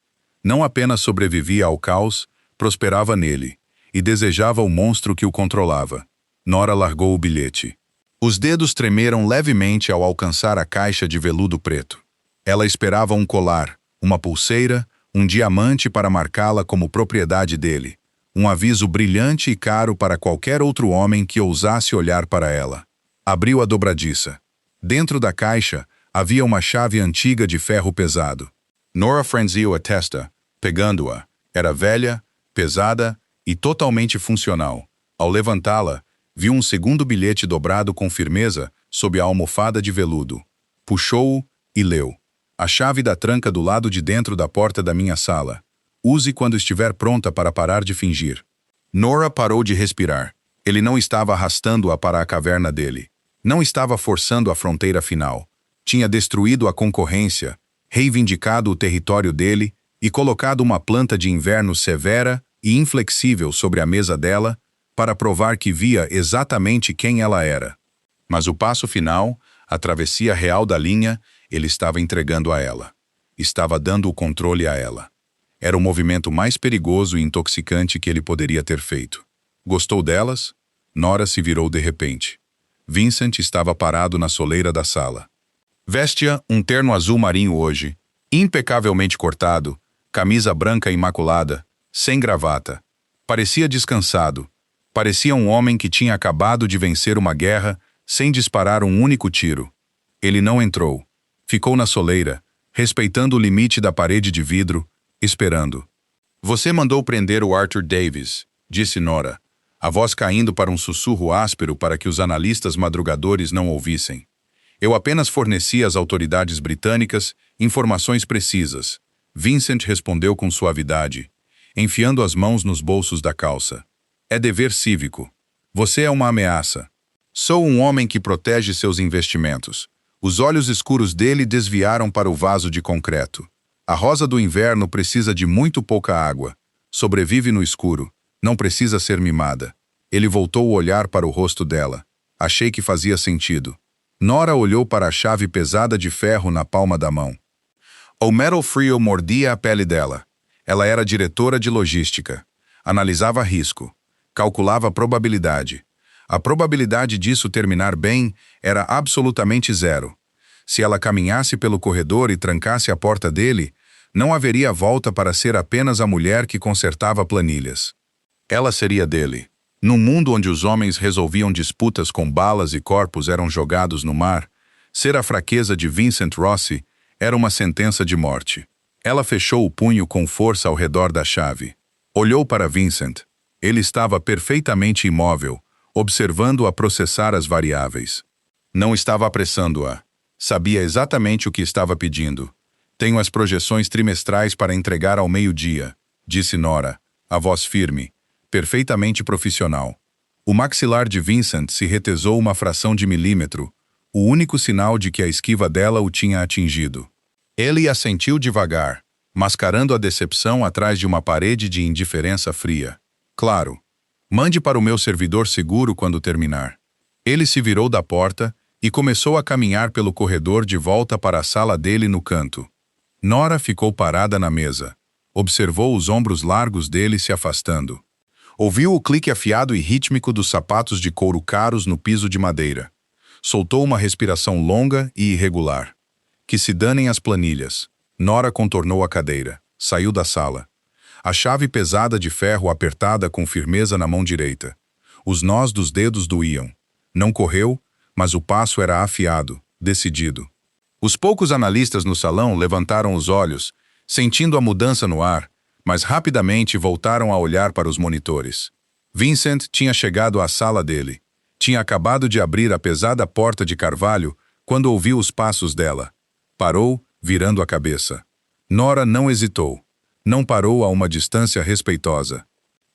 Não apenas sobrevivia ao caos, prosperava nele, e desejava o monstro que o controlava. Nora largou o bilhete. Os dedos tremeram levemente ao alcançar a caixa de veludo preto. Ela esperava um colar, uma pulseira, um diamante para marcá-la como propriedade dele, Um aviso brilhante e caro para qualquer outro homem que ousasse olhar para ela. Abriu a dobradiça. Dentro da caixa, havia uma chave antiga de ferro pesado. Nora franziu a testa, pegando-a. Era velha, pesada e totalmente funcional. Ao levantá-la, viu um segundo bilhete dobrado com firmeza sob a almofada de veludo. Puxou-o e leu. A chave da tranca do lado de dentro da porta da minha sala. Use quando estiver pronta para parar de fingir. Nora parou de respirar. Ele não estava arrastando-a para a caverna dele. Não estava forçando a fronteira final. Tinha destruído a concorrência, reivindicado o território dele e colocado uma planta de inverno severa e inflexível sobre a mesa dela para provar que via exatamente quem ela era. Mas o passo final, a travessia real da linha, ele estava entregando a ela. Estava dando o controle a ela. Era o movimento mais perigoso e intoxicante que ele poderia ter feito. Gostou delas? Nora se virou de repente. Vincent estava parado na soleira da sala. Vestia um terno azul marinho hoje, impecavelmente cortado, camisa branca imaculada, sem gravata. Parecia descansado. Parecia um homem que tinha acabado de vencer uma guerra sem disparar um único tiro. Ele não entrou. Ficou na soleira, respeitando o limite da parede de vidro, esperando. Você mandou prender o Arthur Davis, disse Nora, a voz caindo para um sussurro áspero para que os analistas madrugadores não ouvissem. Eu apenas forneci às autoridades britânicas informações precisas. Vincent respondeu com suavidade, enfiando as mãos nos bolsos da calça. É dever cívico. Você é uma ameaça. Sou um homem que protege seus investimentos. Os olhos escuros dele desviaram para o vaso de concreto. A rosa do inverno precisa de muito pouca água. Sobrevive no escuro. Não precisa ser mimada. Ele voltou o olhar para o rosto dela. Achei que fazia sentido. Nora olhou para a chave pesada de ferro na palma da mão. O metal frio mordia a pele dela. Ela era diretora de logística. Analisava risco. Calculava a probabilidade. A probabilidade disso terminar bem era absolutamente zero. Se ela caminhasse pelo corredor e trancasse a porta dele, não haveria volta para ser apenas a mulher que consertava planilhas. Ela seria dele. Num mundo onde os homens resolviam disputas com balas e corpos eram jogados no mar, ser a fraqueza de Vincent Rossi era uma sentença de morte. Ela fechou o punho com força ao redor da chave. Olhou para Vincent. Ele estava perfeitamente imóvel, observando-a processar as variáveis. Não estava apressando-a. Sabia exatamente o que estava pedindo. Tenho as projeções trimestrais para entregar ao meio-dia, disse Nora, a voz firme, perfeitamente profissional. O maxilar de Vincent se retesou uma fração de milímetro, o único sinal de que a esquiva dela o tinha atingido. Ele assentiu devagar, mascarando a decepção atrás de uma parede de indiferença fria. Claro. Mande para o meu servidor seguro quando terminar. Ele se virou da porta e começou a caminhar pelo corredor de volta para a sala dele no canto. Nora ficou parada na mesa. Observou os ombros largos dele se afastando. Ouviu o clique afiado e rítmico dos sapatos de couro caros no piso de madeira. Soltou uma respiração longa e irregular. Que se danem as planilhas. Nora contornou a cadeira. Saiu da sala. A chave pesada de ferro apertada com firmeza na mão direita. Os nós dos dedos doíam. Não correu, mas o passo era afiado, decidido. Os poucos analistas no salão levantaram os olhos, sentindo a mudança no ar, mas rapidamente voltaram a olhar para os monitores. Vincent tinha chegado à sala dele. Tinha acabado de abrir a pesada porta de carvalho quando ouviu os passos dela. Parou, virando a cabeça. Nora não hesitou. Não parou a uma distância respeitosa.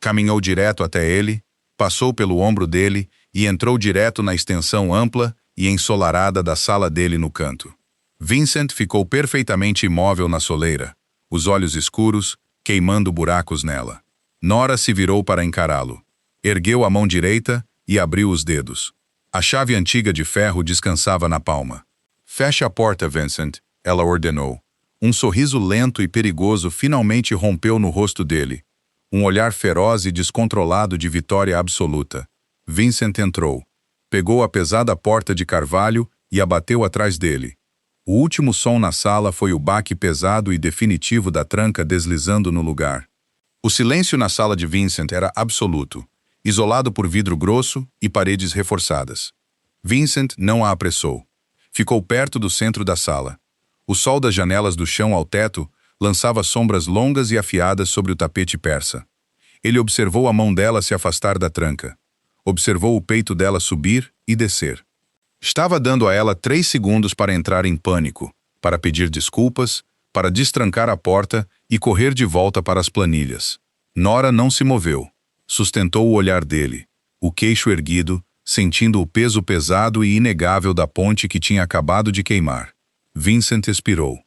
Caminhou direto até ele, passou pelo ombro dele e entrou direto na extensão ampla e ensolarada da sala dele no canto. Vincent ficou perfeitamente imóvel na soleira, os olhos escuros, queimando buracos nela. Nora se virou para encará-lo. Ergueu a mão direita e abriu os dedos. A chave antiga de ferro descansava na palma. Feche a porta, Vincent, ela ordenou. Um sorriso lento e perigoso finalmente rompeu no rosto dele. Um olhar feroz e descontrolado de vitória absoluta. Vincent entrou. Pegou a pesada porta de carvalho e a bateu atrás dele. O último som na sala foi o baque pesado e definitivo da tranca deslizando no lugar. O silêncio na sala de Vincent era absoluto, isolado por vidro grosso e paredes reforçadas. Vincent não a apressou. Ficou perto do centro da sala. O sol das janelas do chão ao teto lançava sombras longas e afiadas sobre o tapete persa. Ele observou a mão dela se afastar da tranca. Observou o peito dela subir e descer. Estava dando a ela 3 segundos para entrar em pânico, para pedir desculpas, para destrancar a porta e correr de volta para as planilhas. Nora não se moveu. Sustentou o olhar dele, o queixo erguido, sentindo o peso pesado e inegável da ponte que tinha acabado de queimar. Vincent expirou.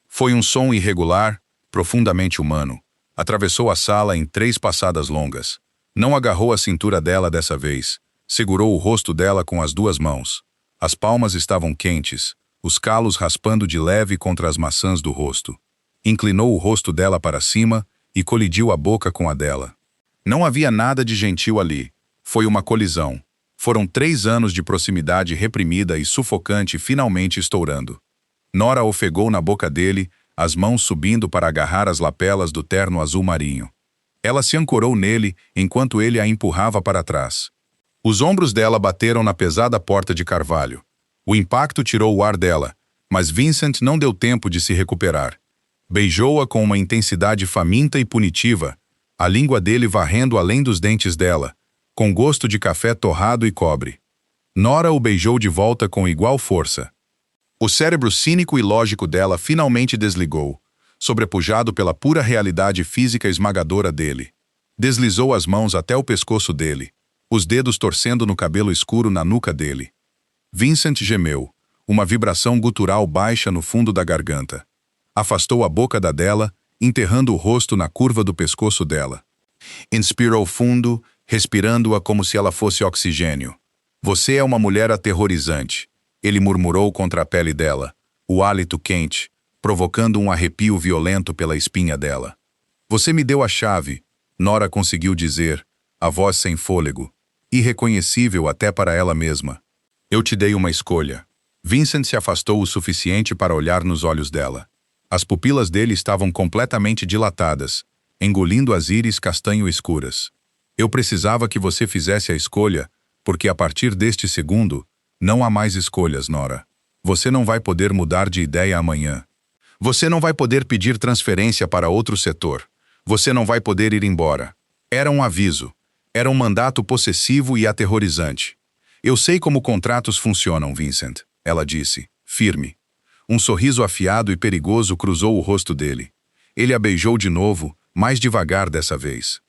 Foi um som irregular, profundamente humano. Atravessou a sala em 3 passadas longas. Não agarrou a cintura dela dessa vez. Segurou o rosto dela com as 2 mãos. As palmas estavam quentes, os calos raspando de leve contra as maçãs do rosto. Inclinou o rosto dela para cima e colidiu a boca com a dela. Não havia nada de gentil ali. Foi uma colisão. Foram 3 anos de proximidade reprimida e sufocante finalmente estourando. Nora ofegou na boca dele, as mãos subindo para agarrar as lapelas do terno azul marinho. Ela se ancorou nele enquanto ele a empurrava para trás. Os ombros dela bateram na pesada porta de carvalho. O impacto tirou o ar dela, mas Vincent não deu tempo de se recuperar. Beijou-a com uma intensidade faminta e punitiva, a língua dele varrendo além dos dentes dela, com gosto de café torrado e cobre. Nora o beijou de volta com igual força. O cérebro cínico e lógico dela finalmente desligou, sobrepujado pela pura realidade física esmagadora dele. Deslizou as mãos até o pescoço dele, os dedos torcendo no cabelo escuro na nuca dele. Vincent gemeu, uma vibração gutural baixa no fundo da garganta. Afastou a boca da dela, enterrando o rosto na curva do pescoço dela. Inspirou fundo, respirando-a como se ela fosse oxigênio. Você é uma mulher aterrorizante, ele murmurou contra a pele dela, o hálito quente, provocando um arrepio violento pela espinha dela. Você me deu a chave, Nora conseguiu dizer, a voz sem fôlego, irreconhecível até para ela mesma. Eu te dei uma escolha. Vincent se afastou o suficiente para olhar nos olhos dela. As pupilas dele estavam completamente dilatadas, engolindo as íris castanho escuras. Eu precisava que você fizesse a escolha, porque a partir deste segundo, não há mais escolhas, Nora. Você não vai poder mudar de ideia amanhã. Você não vai poder pedir transferência para outro setor. Você não vai poder ir embora. Era um aviso. Era um mandato possessivo e aterrorizante. Eu sei como contratos funcionam, Vincent, ela disse, firme. Um sorriso afiado e perigoso cruzou o rosto dele. Ele a beijou de novo, mais devagar dessa vez.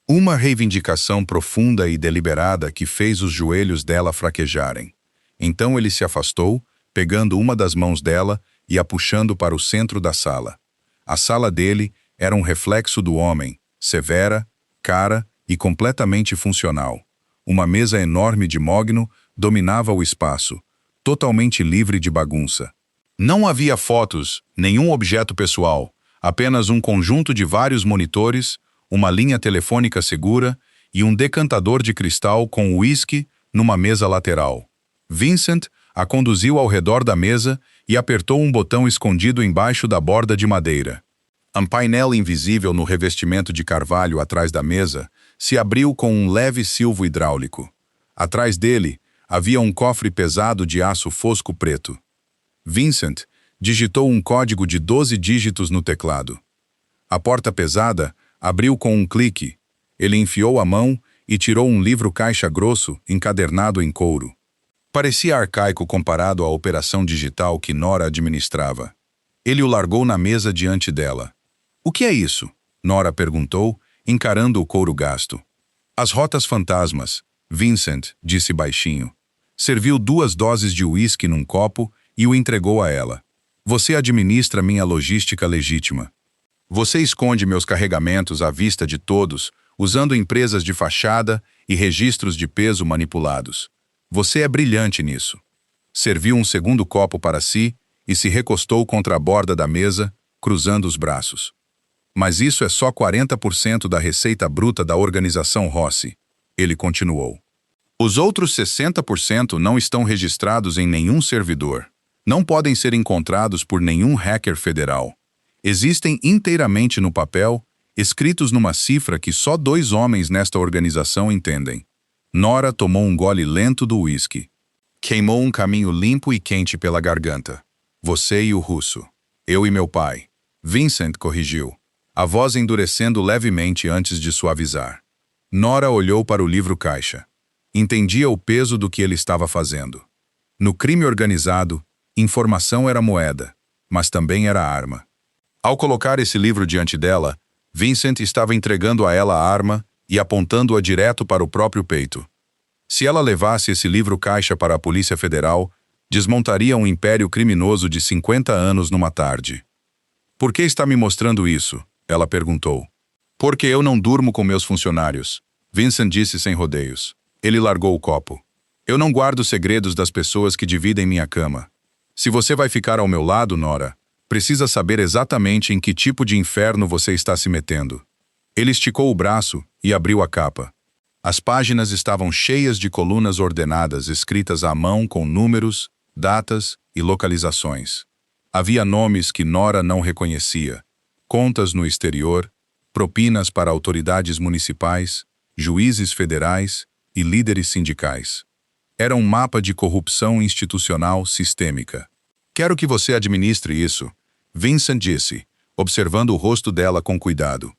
Uma reivindicação profunda e deliberada que fez os joelhos dela fraquejarem. Então ele se afastou, pegando uma das mãos dela e a puxando para o centro da sala. A sala dele era um reflexo do homem, severa, cara e completamente funcional. Uma mesa enorme de mogno dominava o espaço, totalmente livre de bagunça. Não havia fotos, nenhum objeto pessoal, apenas um conjunto de vários monitores, uma linha telefônica segura e um decantador de cristal com uísque numa mesa lateral. Vincent a conduziu ao redor da mesa e apertou um botão escondido embaixo da borda de madeira. Um painel invisível no revestimento de carvalho atrás da mesa se abriu com um leve silvo hidráulico. Atrás dele havia um cofre pesado de aço fosco preto. Vincent digitou um código de 12 dígitos no teclado. A porta pesada abriu com um clique. Ele enfiou a mão e tirou um livro caixa grosso encadernado em couro. Parecia arcaico comparado à operação digital que Nora administrava. Ele o largou na mesa diante dela. O que é isso? Nora perguntou, encarando o couro gasto. As rotas fantasmas, Vincent disse baixinho. Serviu 2 doses de uísque num copo e o entregou a ela. Você administra minha logística legítima. Você esconde meus carregamentos à vista de todos, usando empresas de fachada e registros de peso manipulados. Você é brilhante nisso. Serviu um segundo copo para si e se recostou contra a borda da mesa, cruzando os braços. Mas isso é só 40% da receita bruta da organização Rossi, ele continuou. Os outros 60% não estão registrados em nenhum servidor. Não podem ser encontrados por nenhum hacker federal. Existem inteiramente no papel escritos numa cifra que só 2 homens nesta organização entendem. Nora tomou um gole lento do uísque. Queimou um caminho limpo e quente pela garganta. Você e o russo. Eu e meu pai. Vincent corrigiu, a voz endurecendo levemente antes de suavizar. Nora olhou para o livro-caixa. Entendia o peso do que ele estava fazendo. No crime organizado, informação era moeda, mas também era arma. Ao colocar esse livro diante dela, Vincent estava entregando a ela a arma e apontando-a direto para o próprio peito. Se ela levasse esse livro-caixa para a Polícia Federal, desmontaria um império criminoso de 50 anos numa tarde. Por que está me mostrando isso? Ela perguntou. Porque eu não durmo com meus funcionários, Vincent disse sem rodeios. Ele largou o copo. Eu não guardo segredos das pessoas que dividem minha cama. Se você vai ficar ao meu lado, Nora, precisa saber exatamente em que tipo de inferno você está se metendo. Ele esticou o braço e abriu a capa. As páginas estavam cheias de colunas ordenadas escritas à mão com números, datas e localizações. Havia nomes que Nora não reconhecia, contas no exterior, propinas para autoridades municipais, juízes federais e líderes sindicais. Era um mapa de corrupção institucional sistêmica. Quero que você administre isso, Vincent disse, observando o rosto dela com cuidado.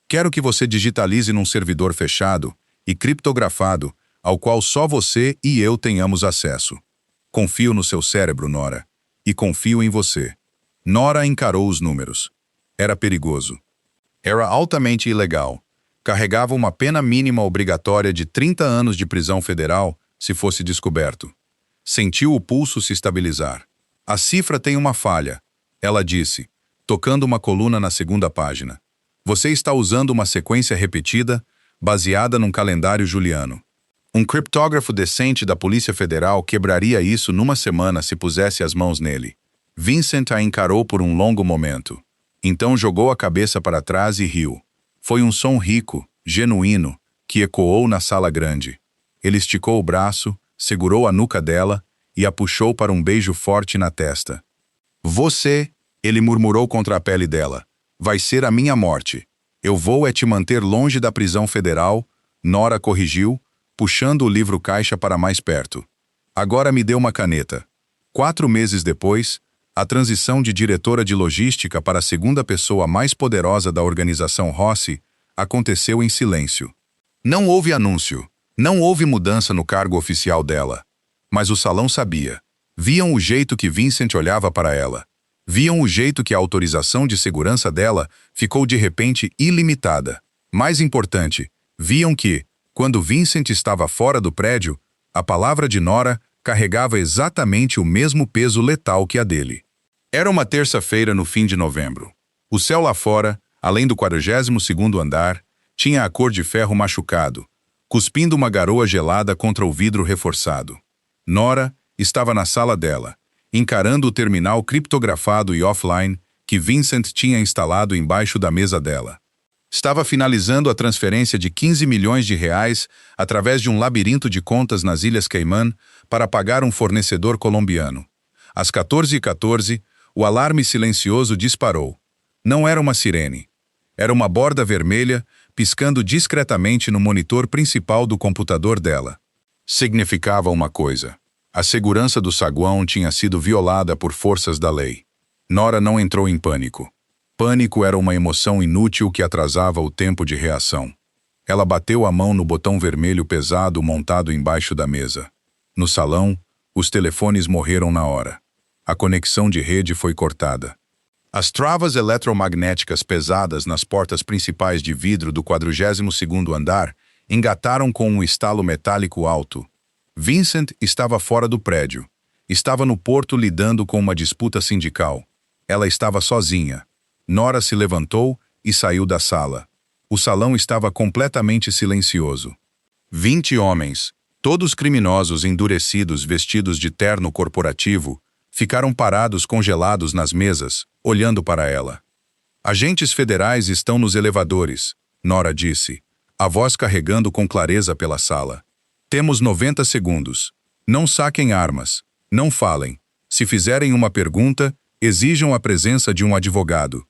Quero que você digitalize num servidor fechado e criptografado, ao qual só você e eu tenhamos acesso. Confio no seu cérebro, Nora, e confio em você. Nora encarou os números. Era perigoso. Era altamente ilegal. Carregava uma pena mínima obrigatória de 30 anos de prisão federal se fosse descoberto. Sentiu o pulso se estabilizar. A cifra tem uma falha, ela disse, tocando uma coluna na segunda página. Você está usando uma sequência repetida, baseada num calendário juliano. Um criptógrafo decente da Polícia Federal quebraria isso numa semana se pusesse as mãos nele. Vincent a encarou por um longo momento. Então jogou a cabeça para trás e riu. Foi um som rico, genuíno, que ecoou na sala grande. Ele esticou o braço, segurou a nuca dela e a puxou para um beijo forte na testa. Você, ele murmurou contra a pele dela, vai ser a minha morte. Eu vou te manter longe da prisão federal, Nora corrigiu, puxando o livro-caixa para mais perto. Agora me dê uma caneta. 4 meses depois, a transição de diretora de logística para a segunda pessoa mais poderosa da organização Rossi aconteceu em silêncio. Não houve anúncio, não houve mudança no cargo oficial dela. Mas o salão sabia. Viam o jeito que Vincent olhava para ela. Viam o jeito que a autorização de segurança dela ficou de repente ilimitada. Mais importante, viam que, quando Vincent estava fora do prédio, a palavra de Nora carregava exatamente o mesmo peso letal que a dele. Era uma terça-feira no fim de novembro. O céu lá fora, além do 42º andar, tinha a cor de ferro machucado, cuspindo uma garoa gelada contra o vidro reforçado. Nora estava na sala dela, encarando o terminal criptografado e offline que Vincent tinha instalado embaixo da mesa dela. Estava finalizando a transferência de 15 milhões de reais através de um labirinto de contas nas Ilhas Caimã para pagar um fornecedor colombiano. Às 14h14, o alarme silencioso disparou. Não era uma sirene. Era uma borda vermelha piscando discretamente no monitor principal do computador dela. Significava uma coisa. A segurança do saguão tinha sido violada por forças da lei. Nora não entrou em pânico. Pânico era uma emoção inútil que atrasava o tempo de reação. Ela bateu a mão no botão vermelho pesado montado embaixo da mesa. No salão, os telefones morreram na hora. A conexão de rede foi cortada. As travas eletromagnéticas pesadas nas portas principais de vidro do 42º andar engataram com um estalo metálico alto. Vincent estava fora do prédio. Estava no porto lidando com uma disputa sindical. Ela estava sozinha. Nora se levantou e saiu da sala. O salão estava completamente silencioso. 20 homens, todos criminosos endurecidos vestidos de terno corporativo, ficaram parados congelados nas mesas, olhando para ela. Agentes federais estão nos elevadores, Nora disse, a voz carregando com clareza pela sala. Temos 90 segundos. Não saquem armas. Não falem. Se fizerem uma pergunta, exijam a presença de um advogado.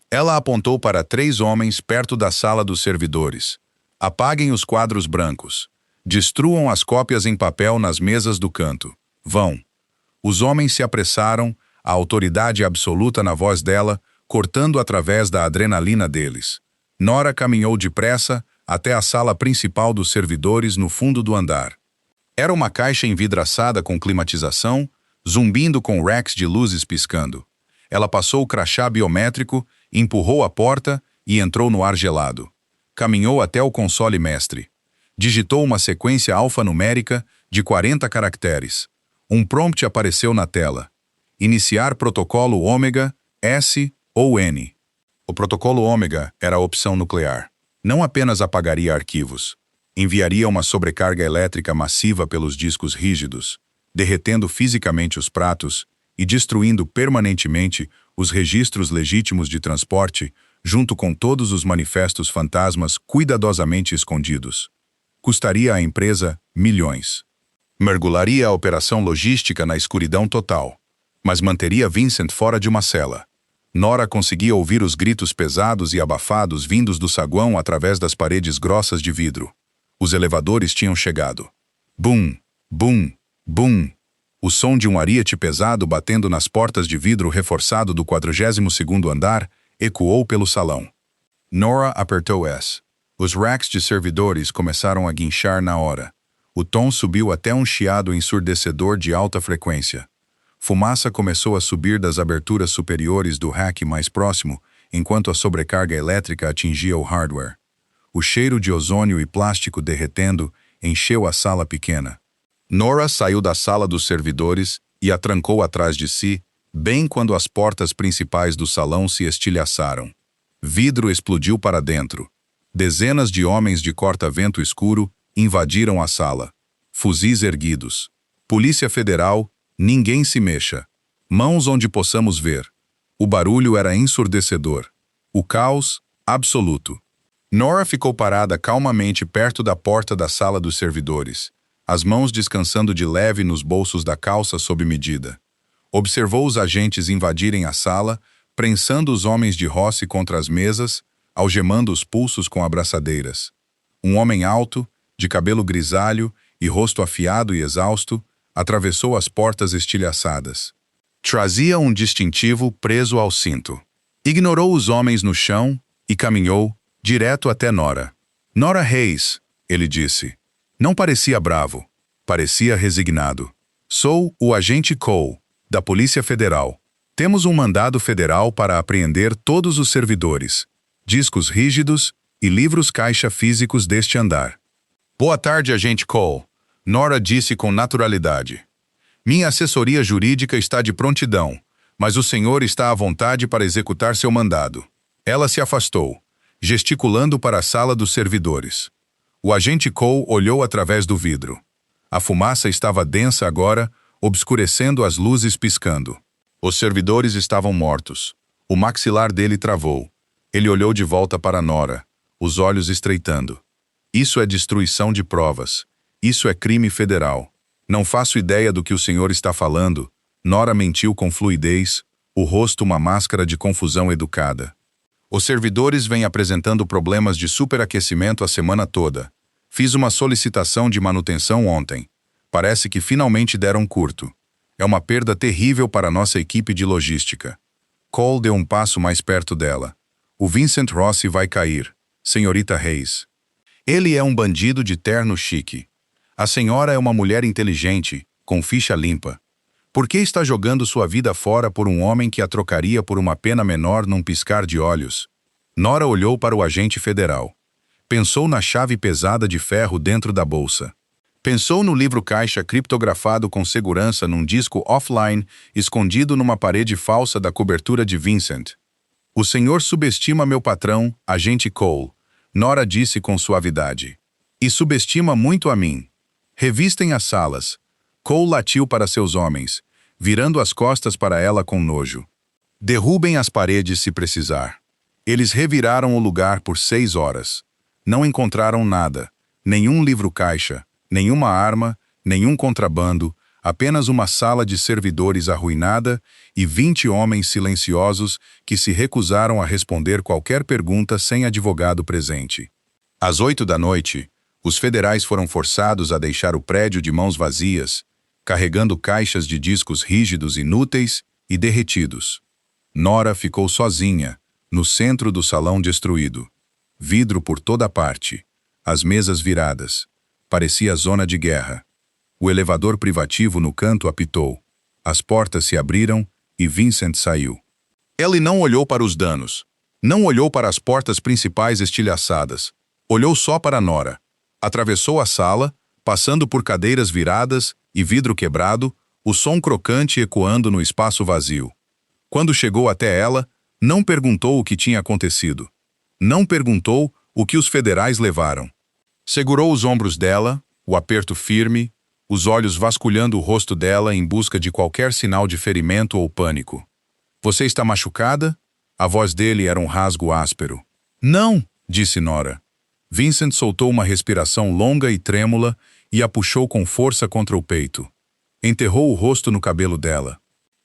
Ela apontou para 3 homens perto da sala dos servidores. Apaguem os quadros brancos. Destruam as cópias em papel nas mesas do canto. Vão. Os homens se apressaram, a autoridade absoluta na voz dela, cortando através da adrenalina deles. Nora caminhou depressa até a sala principal dos servidores no fundo do andar. Era uma caixa envidraçada com climatização, zumbindo com racks de luzes piscando. Ela passou o crachá biométrico, empurrou a porta e entrou no ar gelado. Caminhou até o console mestre. Digitou uma sequência alfanumérica de 40 caracteres. Um prompt apareceu na tela. Iniciar protocolo ômega, S ou N. O protocolo ômega era a opção nuclear. Não apenas apagaria arquivos. Enviaria uma sobrecarga elétrica massiva pelos discos rígidos, derretendo fisicamente os pratos e destruindo permanentemente os registros legítimos de transporte, junto com todos os manifestos fantasmas cuidadosamente escondidos. Custaria à empresa milhões. Mergulharia a operação logística na escuridão total, mas manteria Vincent fora de uma cela. Nora conseguia ouvir os gritos pesados e abafados vindos do saguão através das paredes grossas de vidro. Os elevadores tinham chegado. Bum, bum, bum. O som de um ariete pesado batendo nas portas de vidro reforçado do 42º andar ecoou pelo salão. Nora apertou S. Os racks de servidores começaram a guinchar na hora. O tom subiu até um chiado ensurdecedor de alta frequência. Fumaça começou a subir das aberturas superiores do rack mais próximo, enquanto a sobrecarga elétrica atingia o hardware. O cheiro de ozônio e plástico derretendo encheu a sala pequena. Nora saiu da sala dos servidores e a trancou atrás de si, bem quando as portas principais do salão se estilhaçaram. Vidro explodiu para dentro. Dezenas de homens de corta-vento escuro invadiram a sala. Fuzis erguidos. Polícia Federal, ninguém se mexa. Mãos onde possamos ver. O barulho era ensurdecedor. O caos, absoluto. Nora ficou parada calmamente perto da porta da sala dos servidores, as mãos descansando de leve nos bolsos da calça sob medida. Observou os agentes invadirem a sala, prensando os homens de roce contra as mesas, algemando os pulsos com abraçadeiras. Um homem alto, de cabelo grisalho e rosto afiado e exausto, atravessou as portas estilhaçadas. Trazia um distintivo preso ao cinto. Ignorou os homens no chão e caminhou direto até Nora. Nora Hayes, ele disse. Não parecia bravo, parecia resignado. Sou o agente Cole, da Polícia Federal. Temos um mandado federal para apreender todos os servidores, discos rígidos e livros caixa físicos deste andar. Boa tarde, agente Cole, Nora disse com naturalidade. Minha assessoria jurídica está de prontidão, mas o senhor está à vontade para executar seu mandado. Ela se afastou, gesticulando para a sala dos servidores. O agente Cole olhou através do vidro. A fumaça estava densa agora, obscurecendo as luzes piscando. Os servidores estavam mortos. O maxilar dele travou. Ele olhou de volta para Nora, os olhos estreitando. Isso é destruição de provas. Isso é crime federal. Não faço ideia do que o senhor está falando. Nora mentiu com fluidez, o rosto uma máscara de confusão educada. Os servidores vêm apresentando problemas de superaquecimento a semana toda. Fiz uma solicitação de manutenção ontem. Parece que finalmente deram curto. É uma perda terrível para nossa equipe de logística. Cole deu um passo mais perto dela. O Vincent Rossi vai cair, senhorita Hayes. Ele é um bandido de terno chique. A senhora é uma mulher inteligente, com ficha limpa. Por que está jogando sua vida fora por um homem que a trocaria por uma pena menor num piscar de olhos? Nora olhou para o agente federal. Pensou na chave pesada de ferro dentro da bolsa. Pensou no livro-caixa criptografado com segurança num disco offline escondido numa parede falsa da cobertura de Vincent. O senhor subestima meu patrão, agente Cole, Nora disse com suavidade. E subestima muito a mim. Revistem as salas. Cole latiu para seus homens, virando as costas para ela com nojo. Derrubem as paredes se precisar. Eles reviraram o lugar por 6 horas. Não encontraram nada, nenhum livro-caixa, nenhuma arma, nenhum contrabando, Apenas uma sala de servidores arruinada e 20 homens silenciosos que se recusaram a responder qualquer pergunta sem advogado presente. Às 8 da noite, os federais foram forçados a deixar o prédio de mãos vazias, carregando caixas de discos rígidos inúteis e derretidos. Nora ficou sozinha, no centro do salão destruído. Vidro por toda parte, as mesas viradas. Parecia zona de guerra. O elevador privativo no canto apitou. As portas se abriram e Vincent saiu. Ele não olhou para os danos. Não olhou para as portas principais estilhaçadas. Olhou só para Nora. Atravessou a sala, passando por cadeiras viradas e vidro quebrado, o som crocante ecoando no espaço vazio. Quando chegou até ela, não perguntou o que tinha acontecido. Não perguntou o que os federais levaram. Segurou os ombros dela, o aperto firme, os olhos vasculhando o rosto dela em busca de qualquer sinal de ferimento ou pânico. Você está machucada? A voz dele era um rasgo áspero. Não, disse Nora. Vincent soltou uma respiração longa e trêmula e a puxou com força contra o peito. Enterrou o rosto no cabelo dela.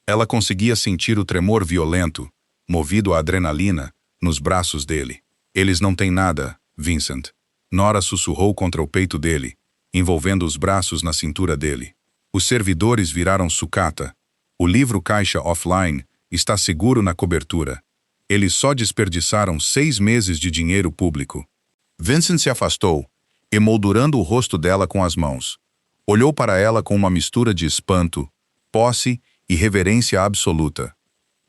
Ela conseguia sentir o tremor violento, movido à adrenalina, nos braços dele. Eles não têm nada, Vincent. Nora sussurrou contra o peito dele, envolvendo os braços na cintura dele. Os servidores viraram sucata. O livro-caixa offline está seguro na cobertura. Eles só desperdiçaram 6 meses de dinheiro público. Vincent se afastou, emoldurando o rosto dela com as mãos. Olhou para ela com uma mistura de espanto, posse e reverência absoluta.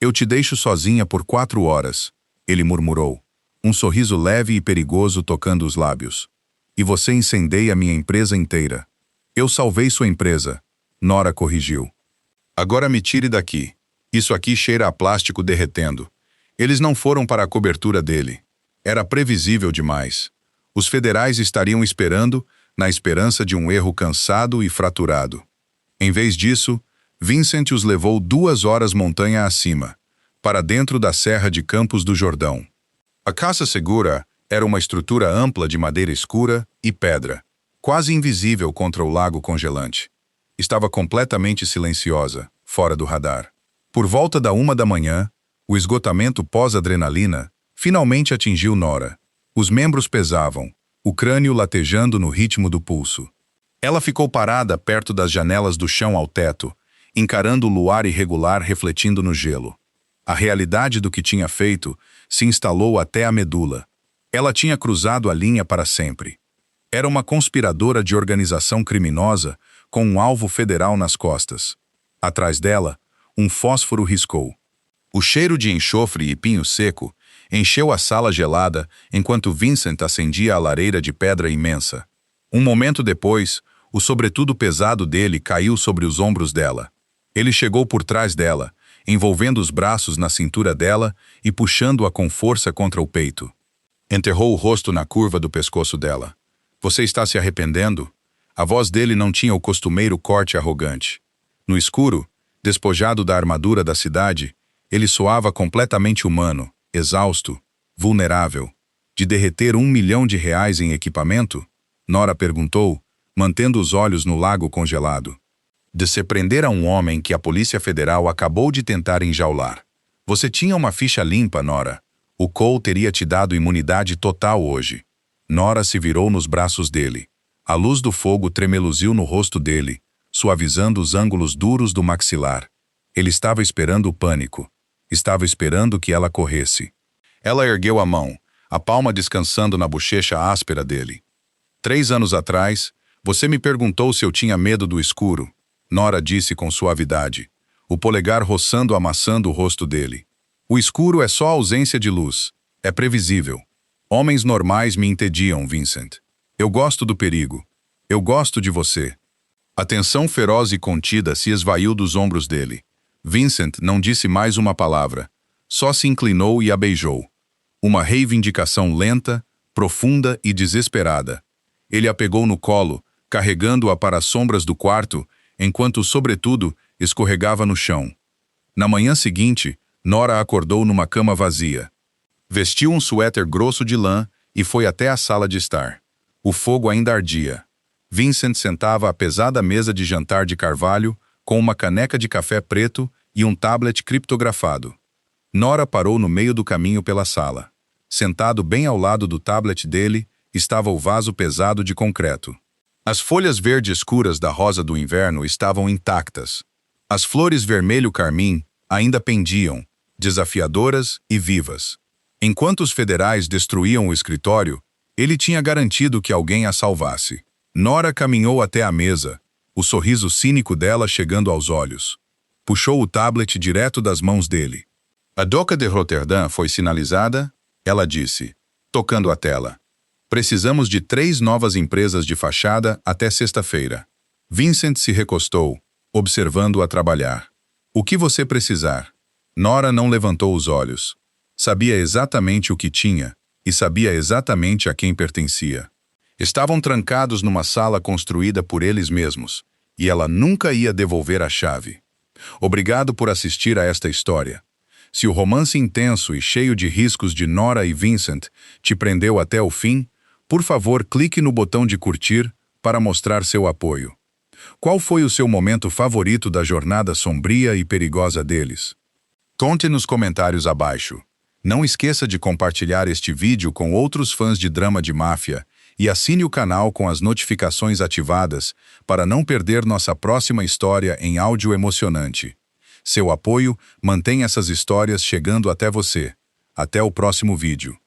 Eu te deixo sozinha por 4 horas, ele murmurou, um sorriso leve e perigoso tocando os lábios. E você incendeia minha empresa inteira. Eu salvei sua empresa, Nora corrigiu. Agora me tire daqui. Isso aqui cheira a plástico derretendo. Eles não foram para a cobertura dele. Era previsível demais. Os federais estariam esperando, na esperança de um erro cansado e fraturado. Em vez disso, Vincent os levou 2 horas montanha acima, para dentro da Serra de Campos do Jordão. A Casa Segura era uma estrutura ampla de madeira escura e pedra, quase invisível contra o lago congelante. Estava completamente silenciosa, fora do radar. Por volta da 1 da manhã, o esgotamento pós-adrenalina finalmente atingiu Nora. Os membros pesavam, o crânio latejando no ritmo do pulso. Ela ficou parada perto das janelas do chão ao teto, encarando o luar irregular refletindo no gelo. A realidade do que tinha feito se instalou até a medula. Ela tinha cruzado a linha para sempre. Era uma conspiradora de organização criminosa com um alvo federal nas costas. Atrás dela, um fósforo riscou. O cheiro de enxofre e pinho seco encheu a sala gelada enquanto Vincent acendia a lareira de pedra imensa. Um momento depois, o sobretudo pesado dele caiu sobre os ombros dela. Ele chegou por trás dela, envolvendo os braços na cintura dela e puxando-a com força contra o peito. Enterrou o rosto na curva do pescoço dela. Você está se arrependendo? A voz dele não tinha o costumeiro corte arrogante. No escuro, despojado da armadura da cidade, ele soava completamente humano, exausto, vulnerável. De derreter R$1 milhão em equipamento? Nora perguntou, mantendo os olhos no lago congelado. De se prender a um homem que a Polícia Federal acabou de tentar enjaular. Você tinha uma ficha limpa, Nora. O Cole teria te dado imunidade total hoje. Nora se virou nos braços dele. A luz do fogo tremeluziu no rosto dele, suavizando os ângulos duros do maxilar. Ele estava esperando o pânico. Estava esperando que ela corresse. Ela ergueu a mão, a palma descansando na bochecha áspera dele. 3 anos atrás, você me perguntou se eu tinha medo do escuro. Nora disse com suavidade, o polegar roçando amassando o rosto dele. O escuro é só ausência de luz. É previsível. Homens normais me entediam, Vincent. Eu gosto do perigo. Eu gosto de você. A tensão feroz e contida se esvaiu dos ombros dele. Vincent não disse mais uma palavra. Só se inclinou e a beijou. Uma reivindicação lenta, profunda e desesperada. Ele a pegou no colo, carregando-a para as sombras do quarto, enquanto o sobretudo escorregava no chão. Na manhã seguinte, Nora acordou numa cama vazia. Vestiu um suéter grosso de lã e foi até a sala de estar. O fogo ainda ardia. Vincent sentava à pesada mesa de jantar de carvalho, com uma caneca de café preto e um tablet criptografado. Nora parou no meio do caminho pela sala. Sentado bem ao lado do tablet dele, estava o vaso pesado de concreto. As folhas verde escuras da rosa do inverno estavam intactas. As flores vermelho-carmim ainda pendiam, desafiadoras e vivas. Enquanto os federais destruíam o escritório, ele tinha garantido que alguém a salvasse. Nora caminhou até a mesa, o sorriso cínico dela chegando aos olhos. Puxou o tablet direto das mãos dele. A Doca de Roterdã foi sinalizada, ela disse, tocando a tela. Precisamos de 3 novas empresas de fachada até sexta-feira. Vincent se recostou, observando-a trabalhar. O que você precisar? Nora não levantou os olhos. Sabia exatamente o que tinha e sabia exatamente a quem pertencia. Estavam trancados numa sala construída por eles mesmos, e ela nunca ia devolver a chave. Obrigado por assistir a esta história. Se o romance intenso e cheio de riscos de Nora e Vincent te prendeu até o fim, por favor clique no botão de curtir para mostrar seu apoio. Qual foi o seu momento favorito da jornada sombria e perigosa deles? Conte nos comentários abaixo. Não esqueça de compartilhar este vídeo com outros fãs de drama de máfia e assine o canal com as notificações ativadas para não perder nossa próxima história em áudio emocionante. Seu apoio mantém essas histórias chegando até você. Até o próximo vídeo.